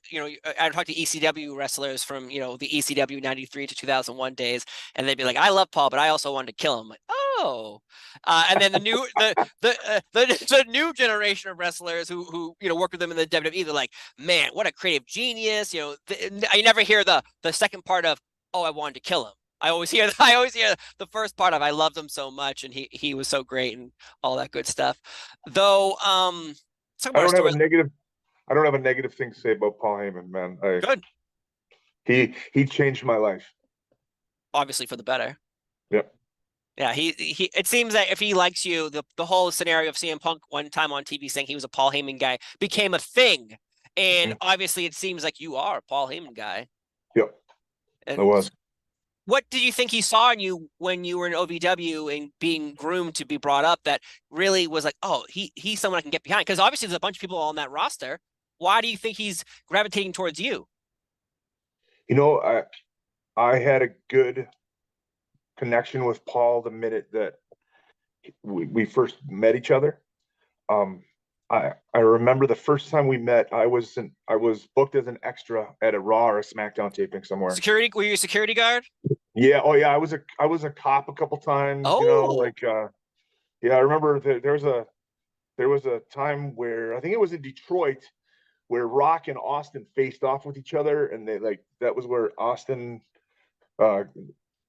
[SPEAKER 1] I talked to ECW wrestlers from the ECW '93 to 2001 days, and they'd be like, "I love Paul, but I also wanted to kill him." Like, oh, and then the new generation of wrestlers who work with them in the WWE, they're like, "Man, what a creative genius!" I never hear the second part of, "Oh, I wanted to kill him." I always hear the first part of "I loved him so much and he was so great" and all that good stuff. Though, let's talk
[SPEAKER 2] I
[SPEAKER 1] about our
[SPEAKER 2] don't have a
[SPEAKER 1] story.
[SPEAKER 2] negative. I don't have a negative thing to say about Paul Heyman, man.
[SPEAKER 1] Good.
[SPEAKER 2] He changed my life.
[SPEAKER 1] obviously for the better.
[SPEAKER 2] Yep.
[SPEAKER 1] Yeah, he it seems that if he likes you, the whole scenario of CM Punk one time on TV saying he was a Paul Heyman guy became a thing. And
[SPEAKER 2] Mhm.
[SPEAKER 1] obviously it seems like you are a Paul Heyman guy.
[SPEAKER 2] Yep. I
[SPEAKER 1] And
[SPEAKER 2] was.
[SPEAKER 1] what did you think he saw in you when you were in OVW and being groomed to be brought up that really was like, oh, he's someone I can get behind? Because obviously there's a bunch of people on that roster. Why do you think he's gravitating towards you?
[SPEAKER 2] You know, I had a good connection with Paul the minute that we first met each other. Um, I remember the first time we met, I was booked as an extra at a Raw or a SmackDown taping somewhere.
[SPEAKER 1] Security? Were you a security guard?
[SPEAKER 2] Yeah, oh yeah, I was a cop a couple times, you know,
[SPEAKER 1] Oh,
[SPEAKER 2] like yeah, I remember there was a time where I think it was in Detroit where Rock and Austin faced off with each other, and they like that was where Austin uh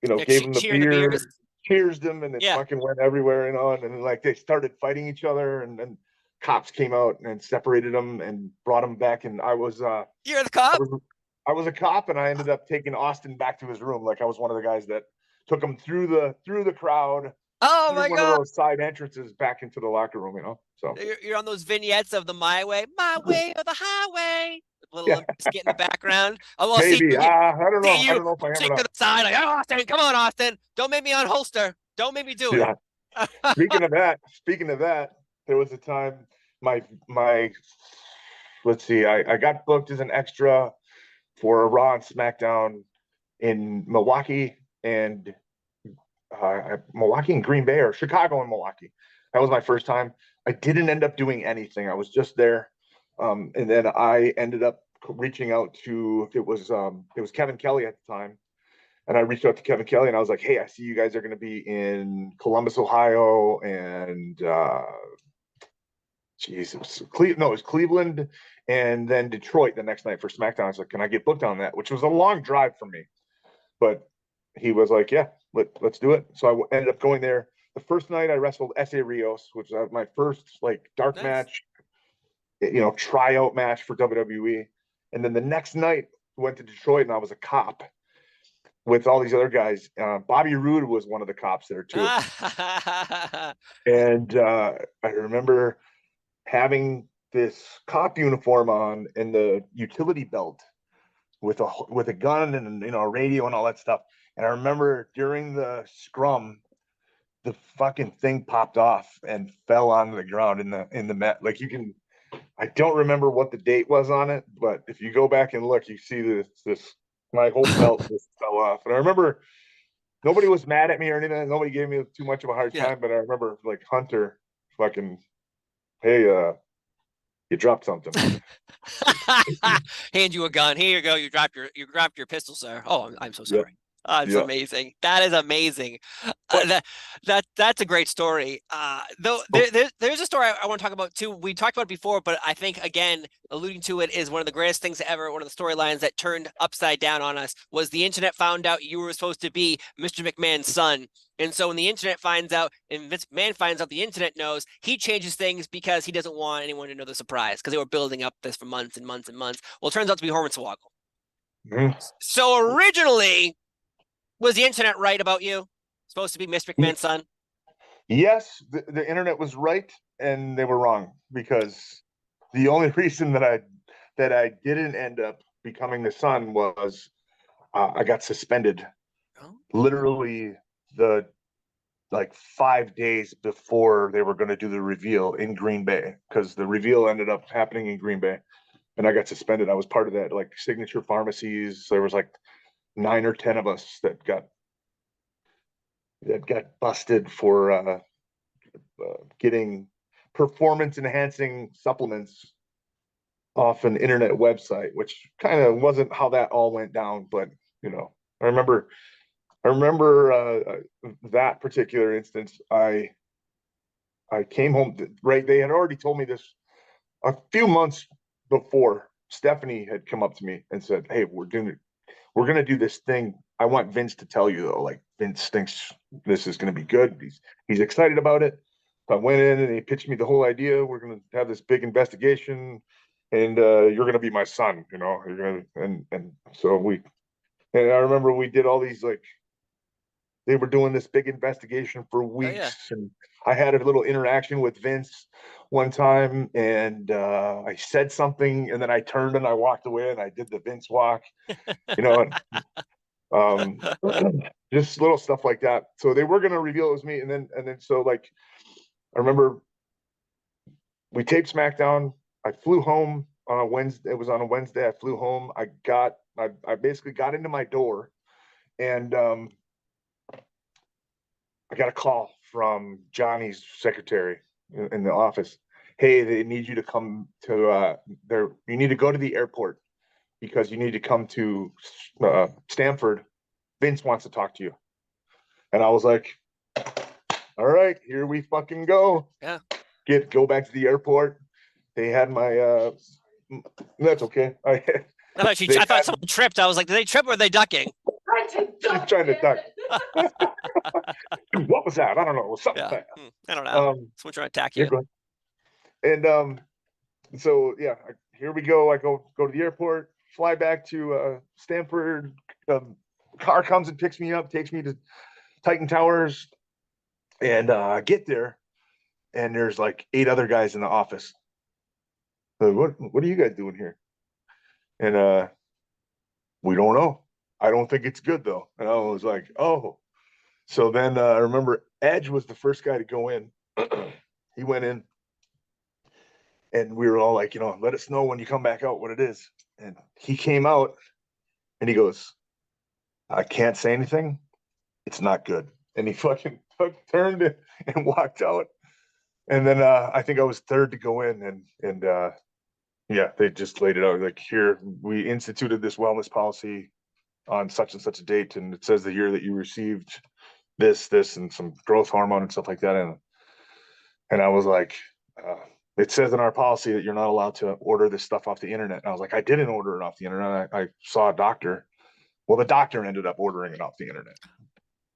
[SPEAKER 1] yeah,
[SPEAKER 2] gave him the
[SPEAKER 1] cheering the beers.
[SPEAKER 2] beer, cheers them, and it
[SPEAKER 1] Yeah,
[SPEAKER 2] fucking went everywhere, and then like they started fighting each other, and then cops came out and separated them and brought them back, and
[SPEAKER 1] you're the
[SPEAKER 2] I
[SPEAKER 1] cop.
[SPEAKER 2] was I was a cop, and I ended up taking Austin back to his room. Like I was one of the guys that took him through the crowd,
[SPEAKER 1] Oh
[SPEAKER 2] through
[SPEAKER 1] my
[SPEAKER 2] one of
[SPEAKER 1] God.
[SPEAKER 2] those side entrances back into the locker room, So
[SPEAKER 1] You're on those vignettes of the My Way or the Highway. Little
[SPEAKER 2] yeah,
[SPEAKER 1] skit in the background. Oh, well,
[SPEAKER 2] maybe.
[SPEAKER 1] see
[SPEAKER 2] I
[SPEAKER 1] you
[SPEAKER 2] don't know if I am or
[SPEAKER 1] shake to
[SPEAKER 2] not.
[SPEAKER 1] the side like, oh, Austin, come on, Austin. Don't make me unholster. Don't make me do it.
[SPEAKER 2] Yeah. Speaking of that, there was a time my let's see, I got booked as an extra for a Raw and SmackDown in Milwaukee and Green Bay, or Chicago and Milwaukee. That was my first time. I didn't end up doing anything. I was just there, and then I ended up reaching out to it was Kevin Kelly at the time, and I reached out to Kevin Kelly and I was like, "Hey, I see you guys are going to be in Columbus, Ohio, and Jesus, it was Cleveland and then Detroit the next night for SmackDown." I was like, "Can I get booked on that?" Which was a long drive for me, but he was like, "Yeah, let's do it." So I ended up going there. The first night I wrestled S.A. Rios, which was my first like dark
[SPEAKER 1] Nice.
[SPEAKER 2] match, tryout match for WWE. And then the next night we went to Detroit and I was a cop with all these other guys. Bobby Roode was one of the cops there too. And I remember having this cop uniform on and the utility belt with a gun and a radio and all that stuff. And I remember during the scrum, the fucking thing popped off and fell onto the ground in the mat. Like I don't remember what the date was on it, but if you go back and look, you see this my whole belt just fell off. And I remember nobody was mad at me or anything. Nobody gave me too much of a hard
[SPEAKER 1] Yeah.
[SPEAKER 2] time, but I remember like Hunter fucking, hey, you dropped something.
[SPEAKER 1] Hand you a gun. Here you go. You dropped your pistol, sir. Oh, I'm so
[SPEAKER 2] Yeah,
[SPEAKER 1] sorry. It's
[SPEAKER 2] yeah.
[SPEAKER 1] amazing. That is amazing.
[SPEAKER 2] But
[SPEAKER 1] That's a great story. Though
[SPEAKER 2] oh,
[SPEAKER 1] there's a story I want to talk about too. We talked about it before, but I think again, alluding to it is one of the greatest things ever. One of the storylines that turned upside down on us was the internet found out you were supposed to be Mr. McMahon's son. And so when the internet finds out, and Vince McMahon finds out the internet knows, he changes things because he doesn't want anyone to know the surprise because they were building up this for months and months and months. Well, it turns out to be Hornswoggle.
[SPEAKER 2] mm,
[SPEAKER 1] So originally, was the internet right about you? Supposed to be Mr. McMahon's son?
[SPEAKER 2] yes, the internet was right and they were wrong, because the only reason that I didn't end up becoming the son was I got suspended
[SPEAKER 1] Oh.
[SPEAKER 2] literally the like 5 days before they were going to do the reveal in Green Bay, because the reveal ended up happening in Green Bay and I got suspended. I was part of that like signature pharmacies. There was like 9 or 10 of us that got busted for getting performance enhancing supplements off an internet website, which kind of wasn't how that all went down. But I remember that particular instance. I came home, right. They had already told me this a few months before. Stephanie had come up to me and said, "Hey, we're gonna do this thing. I want Vince to tell you though. Like Vince thinks this is gonna be good. He's excited about it." So I went in and he pitched me the whole idea. We're gonna have this big investigation, and you're gonna be my son. You're gonna and so we. And I remember we did all these like they were doing this big investigation for weeks.
[SPEAKER 1] yeah.
[SPEAKER 2] And I had a little interaction with Vince one time, and I said something, and then I turned and I walked away, and I did the Vince walk, you know, just little stuff like that. So they were going to reveal it was me, and then so like I remember we taped SmackDown. I flew home on a Wednesday. It was on a Wednesday. I flew home. I basically got into my door, and I got a call from Johnny's secretary in the office. Hey, they need you to come to you need to go to the airport because you need to come to Stamford. Vince wants to talk to you. And I was like, all right, here we fucking go.
[SPEAKER 1] Yeah.
[SPEAKER 2] Go back to the airport. They had my that's okay. I
[SPEAKER 1] thought someone tripped. I was like, did they trip or are they ducking?
[SPEAKER 2] She's trying to duck. What was that? I don't know. It was something like that.
[SPEAKER 1] I don't know. Someone trying to attack you.
[SPEAKER 2] And so yeah, here we go. I go to the airport, fly back to Stamford. Car comes and picks me up, takes me to Titan Towers, and I get there, and there's like 8 other guys in the office. What are you guys doing here? And we don't know. I don't think it's good though. And I was like, oh. So then I remember Edge was the first guy to go in. He went in, and we were all like, let us know when you come back out what it is. And he came out, and he goes, I can't say anything. It's not good. And he fucking turned and walked out. And then I think I was third to go in, and yeah, they just laid it out like, here, we instituted this wellness policy on such and such a date, and it says the year that you received this, and some growth hormone and stuff like that. And I was like, it says in our policy that you're not allowed to order this stuff off the internet. And I was like, I didn't order it off the internet. I saw a doctor. Well, the doctor ended up ordering it off the internet.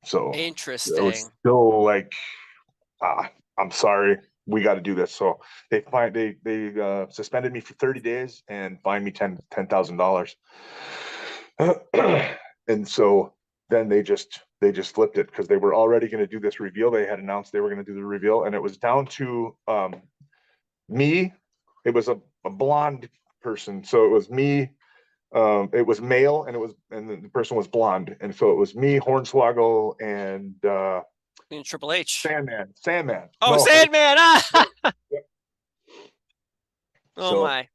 [SPEAKER 2] So
[SPEAKER 1] interesting.
[SPEAKER 2] It was still like, I'm sorry, we got to do this. So they suspended me for 30 days and fined me $10,000. And so then they just flipped it because they were already going to do this reveal. They had announced they were going to do the reveal, and it was down to me. It was a blonde person, so it was me. It was male, and the person was blonde, and so it was me, Hornswoggle, and
[SPEAKER 1] Triple H.
[SPEAKER 2] Sandman.
[SPEAKER 1] Oh, no. Sandman! Oh my!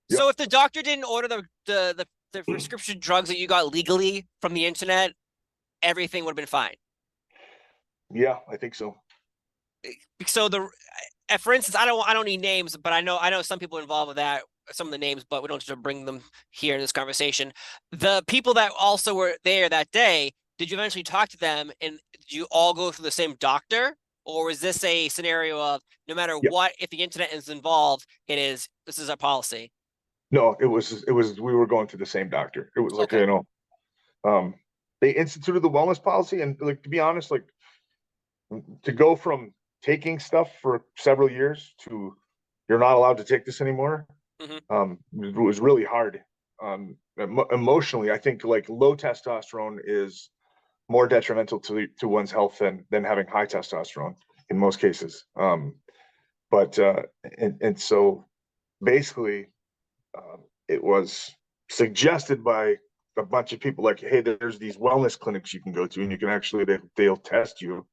[SPEAKER 1] Yep. So if the doctor didn't order the prescription drugs that you got legally from the internet, everything would have been fine.
[SPEAKER 2] Yeah, I think so.
[SPEAKER 1] So for instance, I don't need names, but I know some people involved with that. Some of the names, but we don't have to bring them here in this conversation. The people that also were there that day, did you eventually talk to them, and did you all go through the same doctor, or was this a scenario of no matter what, if the internet is involved, this is our policy?
[SPEAKER 2] No, it was we were going to the same doctor. It was like, okay. They instituted the wellness policy, and like, to be honest, like, to go from taking stuff for several years to you're not allowed to take this anymore. It was really hard. Emotionally, I think like low testosterone is more detrimental to one's health than having high testosterone in most cases. But so basically, it was suggested by a bunch of people like, hey, there's these wellness clinics you can go to, and you can actually, they'll test you,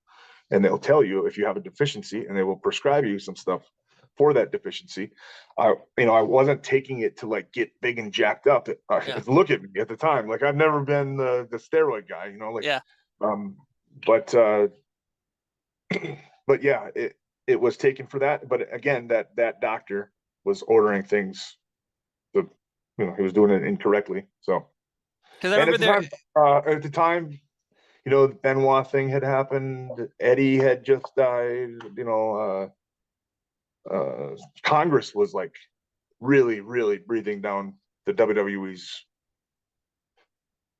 [SPEAKER 2] and they'll tell you if you have a deficiency, and they will prescribe you some stuff for that deficiency. I wasn't taking it to like get big and jacked up. Look at me at the time. Like, I've never been the steroid guy, but yeah, it was taken for that. But again, that doctor was ordering things that, he was doing it incorrectly. So,
[SPEAKER 1] because I remember
[SPEAKER 2] at the time, the Benoit thing had happened. Eddie had just died. Congress was like really, really breathing down the WWE's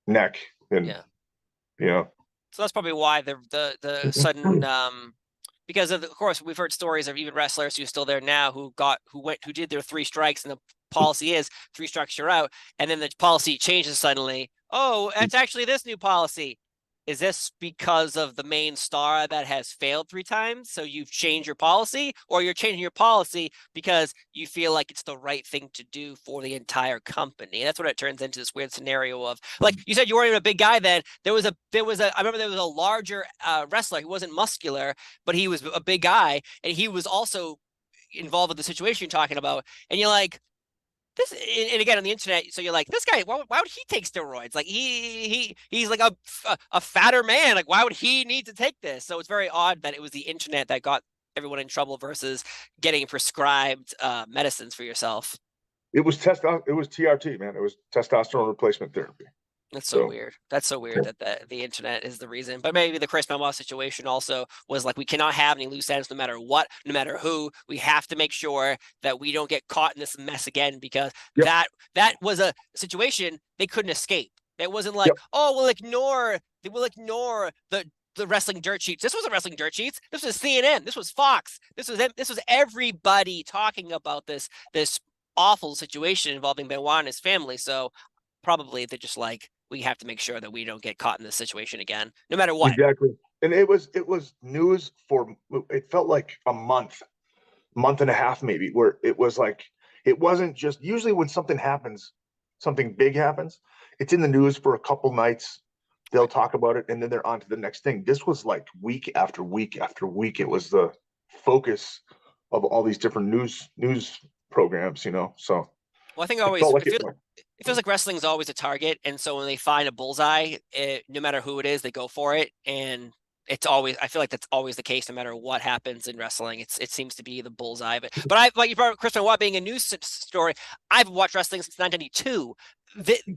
[SPEAKER 2] neck, and
[SPEAKER 1] so that's probably why the sudden because of course we've heard stories of even wrestlers who's still there now who did their 3 strikes, and the policy is 3 strikes you're out, and then the policy changes suddenly. Oh, that's actually this new policy. is this because of the main star that has failed 3 times? So you've changed your policy, or you're changing your policy because you feel like it's the right thing to do for the entire company? That's what it turns into, this weird scenario of, like you said, you weren't even a big guy then. I remember there was a larger wrestler. He wasn't muscular, but he was a big guy, and he was also involved with the situation you're talking about. And you're like, this, and again on the internet, so you're like, this guy, why would he take steroids? Like he's like a fatter man. Like, why would he need to take this? So it's very odd that it was the internet that got everyone in trouble versus getting prescribed medicines for yourself.
[SPEAKER 2] It was TRT, man. It was testosterone replacement therapy.
[SPEAKER 1] That's so weird. That's so weird that the internet is the reason. But maybe the Chris Benoit situation also was like, we cannot have any loose ends no matter what, no matter who. We have to make sure that we don't get caught in this mess again, because that was a situation they couldn't escape. It wasn't like, oh, we'll ignore the wrestling dirt sheets. This wasn't wrestling dirt sheets. This was CNN. This was Fox. This was everybody talking about this awful situation involving Benoit and his family. So probably they're just like, we have to make sure that we don't get caught in this situation again, no matter what.
[SPEAKER 2] Exactly. And it was news for, it felt like a month and a half, maybe, where it was like, it wasn't just, usually when something happens, something big happens, it's in the news for a couple nights. They'll talk about it, and then they're on to the next thing. This was like week after week after week. It was the focus of all these different news programs, So
[SPEAKER 1] well, I think it feels like wrestling is always a target, and so when they find a bullseye, no matter who it is, they go for it. And it's always, I feel like that's always the case, no matter what happens in wrestling. It seems to be the bullseye. But like you brought up Chris Benoit being a news story. I've watched wrestling since 1992.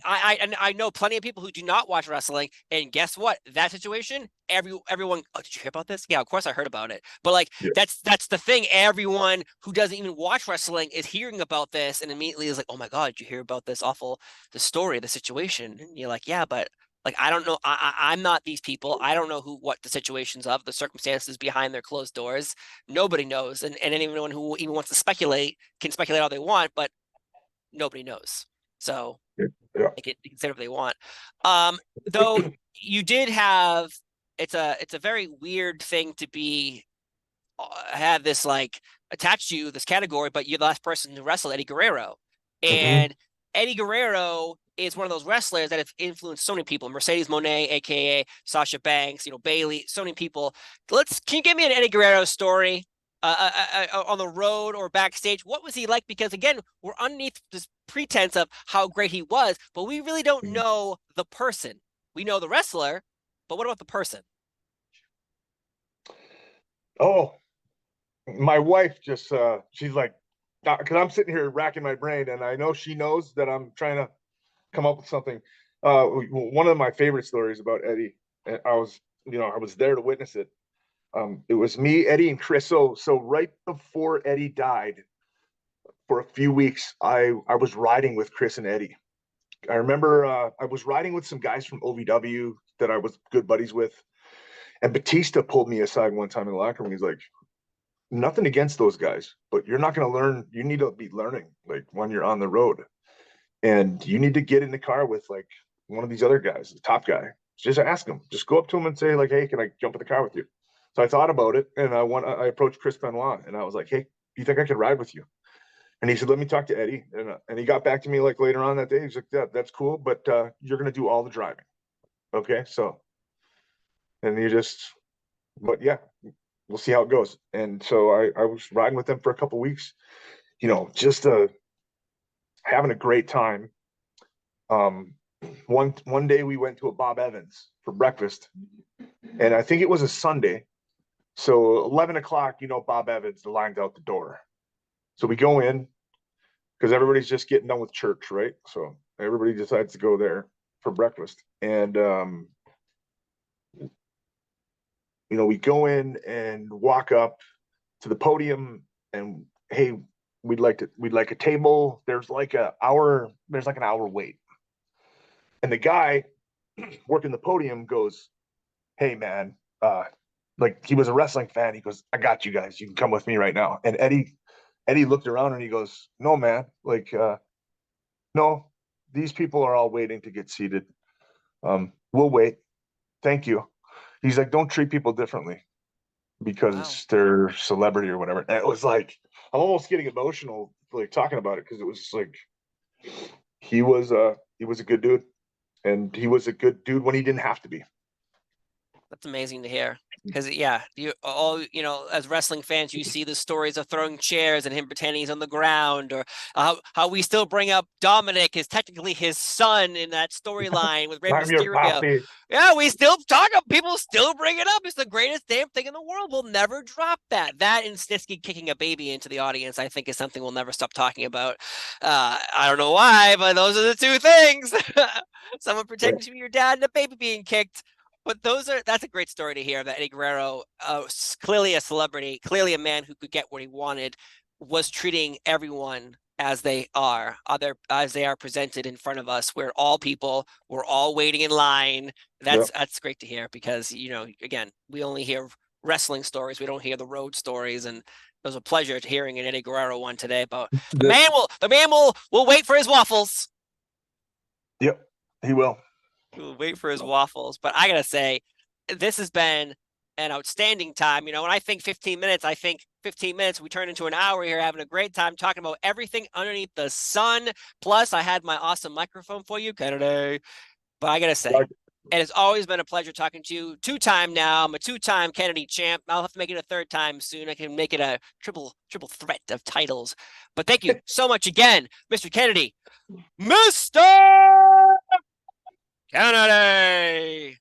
[SPEAKER 1] I know plenty of people who do not watch wrestling, and guess what? That situation, everyone. Oh, did you hear about this? Yeah, of course I heard about it. But like, that's the thing. Everyone who doesn't even watch wrestling is hearing about this, and immediately is like, oh my god, did you hear about this the story, the situation? And you're like, yeah, but like, I don't know. I'm not these people. I don't know what the situations of, the circumstances behind their closed doors. Nobody knows, and anyone who even wants to speculate can speculate all they want, but nobody knows. So they can say whatever they want. Though you did have, it's a very weird thing to be have this like attached to you, this category, but you're the last person to wrestle Eddie Guerrero, and Eddie Guerrero is one of those wrestlers that have influenced so many people. Mercedes Moné, aka Sasha Banks, Bailey, so many people. Can you give me an Eddie Guerrero story? On the road or backstage, what was he like? Because again, we're underneath this pretense of how great he was, but we really don't know the person. We know the wrestler, but what about the person?
[SPEAKER 2] Oh, my wife just, she's like, because I'm sitting here racking my brain, and I know she knows that I'm trying to come up with something. One of my favorite stories about Eddie, I was there to witness it. It was me, Eddie, and Chris. So right before Eddie died, for a few weeks, I was riding with Chris and Eddie. I remember I was riding with some guys from OVW that I was good buddies with, and Batista pulled me aside one time in the locker room. He's like, nothing against those guys, but you're not going to learn. You need to be learning like when you're on the road, and you need to get in the car with like one of these other guys, the top guy. Just ask him. Just go up to him and say like, hey, can I jump in the car with you? So I thought about it, and I approached Chris Benoit, and I was like, hey, do you think I could ride with you? And he said, let me talk to Eddie. And he got back to me like later on that day. He's like, yeah, that's cool, but you're going to do all the driving. Okay. So, and but yeah, we'll see how it goes. And so I was riding with them for a couple of weeks, just having a great time. One day we went to a Bob Evans for breakfast, and I think it was a Sunday. So 11 o'clock, Bob Evans, the line's out the door. So we go in because everybody's just getting done with church, right? So everybody decides to go there for breakfast. And, we go in and walk up to the podium, and, hey, we'd like a table. There's like an hour wait. And the guy working the podium goes, hey man, like he was a wrestling fan. He goes, I got you guys. You can come with me right now. And Eddie looked around and he goes, no, man, like, no, these people are all waiting to get seated. We'll wait. thank you. He's like, don't treat people differently because they're celebrity or whatever. And it was like, I'm almost getting emotional like talking about it because it was like he was a good dude, and he was a good dude when he didn't have to be.
[SPEAKER 1] That's amazing to hear. Because you all, as wrestling fans, you see the stories of throwing chairs and him pretending he's on the ground, or how we still bring up Dominic is technically his son in that storyline with Rey Mysterio. Yeah, we still talk about, people still bring it up. It's the greatest damn thing in the world. We'll never drop that. That and Snitsky kicking a baby into the audience, I think, is something we'll never stop talking about. I don't know why, but those are the two things. Someone pretending to be your dad and a baby being kicked. But that's a great story to hear, that Eddie Guerrero, clearly a celebrity, clearly a man who could get what he wanted, was treating everyone as they are presented in front of us. We're all people. We're all waiting in line. That's great to hear, because, again, we only hear wrestling stories. We don't hear the road stories. And it was a pleasure hearing an Eddie Guerrero one today. But the man will wait for his waffles.
[SPEAKER 2] Yep, he will.
[SPEAKER 1] We'll wait for his waffles. But I gotta say, this has been an outstanding time. When I think 15 minutes, I think 15 minutes. We turn into an hour here, having a great time talking about everything underneath the sun. Plus, I had my awesome microphone for you, Kennedy. But I gotta say, it has always been a pleasure talking to you. 2-time now. I'm a 2-time Kennedy champ. I'll have to make it a 3rd time soon. I can make it a triple threat of titles. But thank you so much again, Mr. Kennedy. Mr. Kennedy!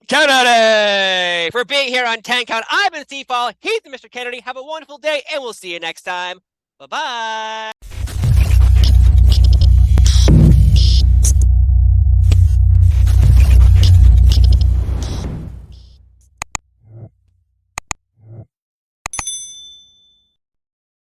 [SPEAKER 1] Kennedy! For being here on 10 Count. I've been Steve Fall. He's Mr. Kennedy. Have a wonderful day, and we'll see you next time. Bye-bye.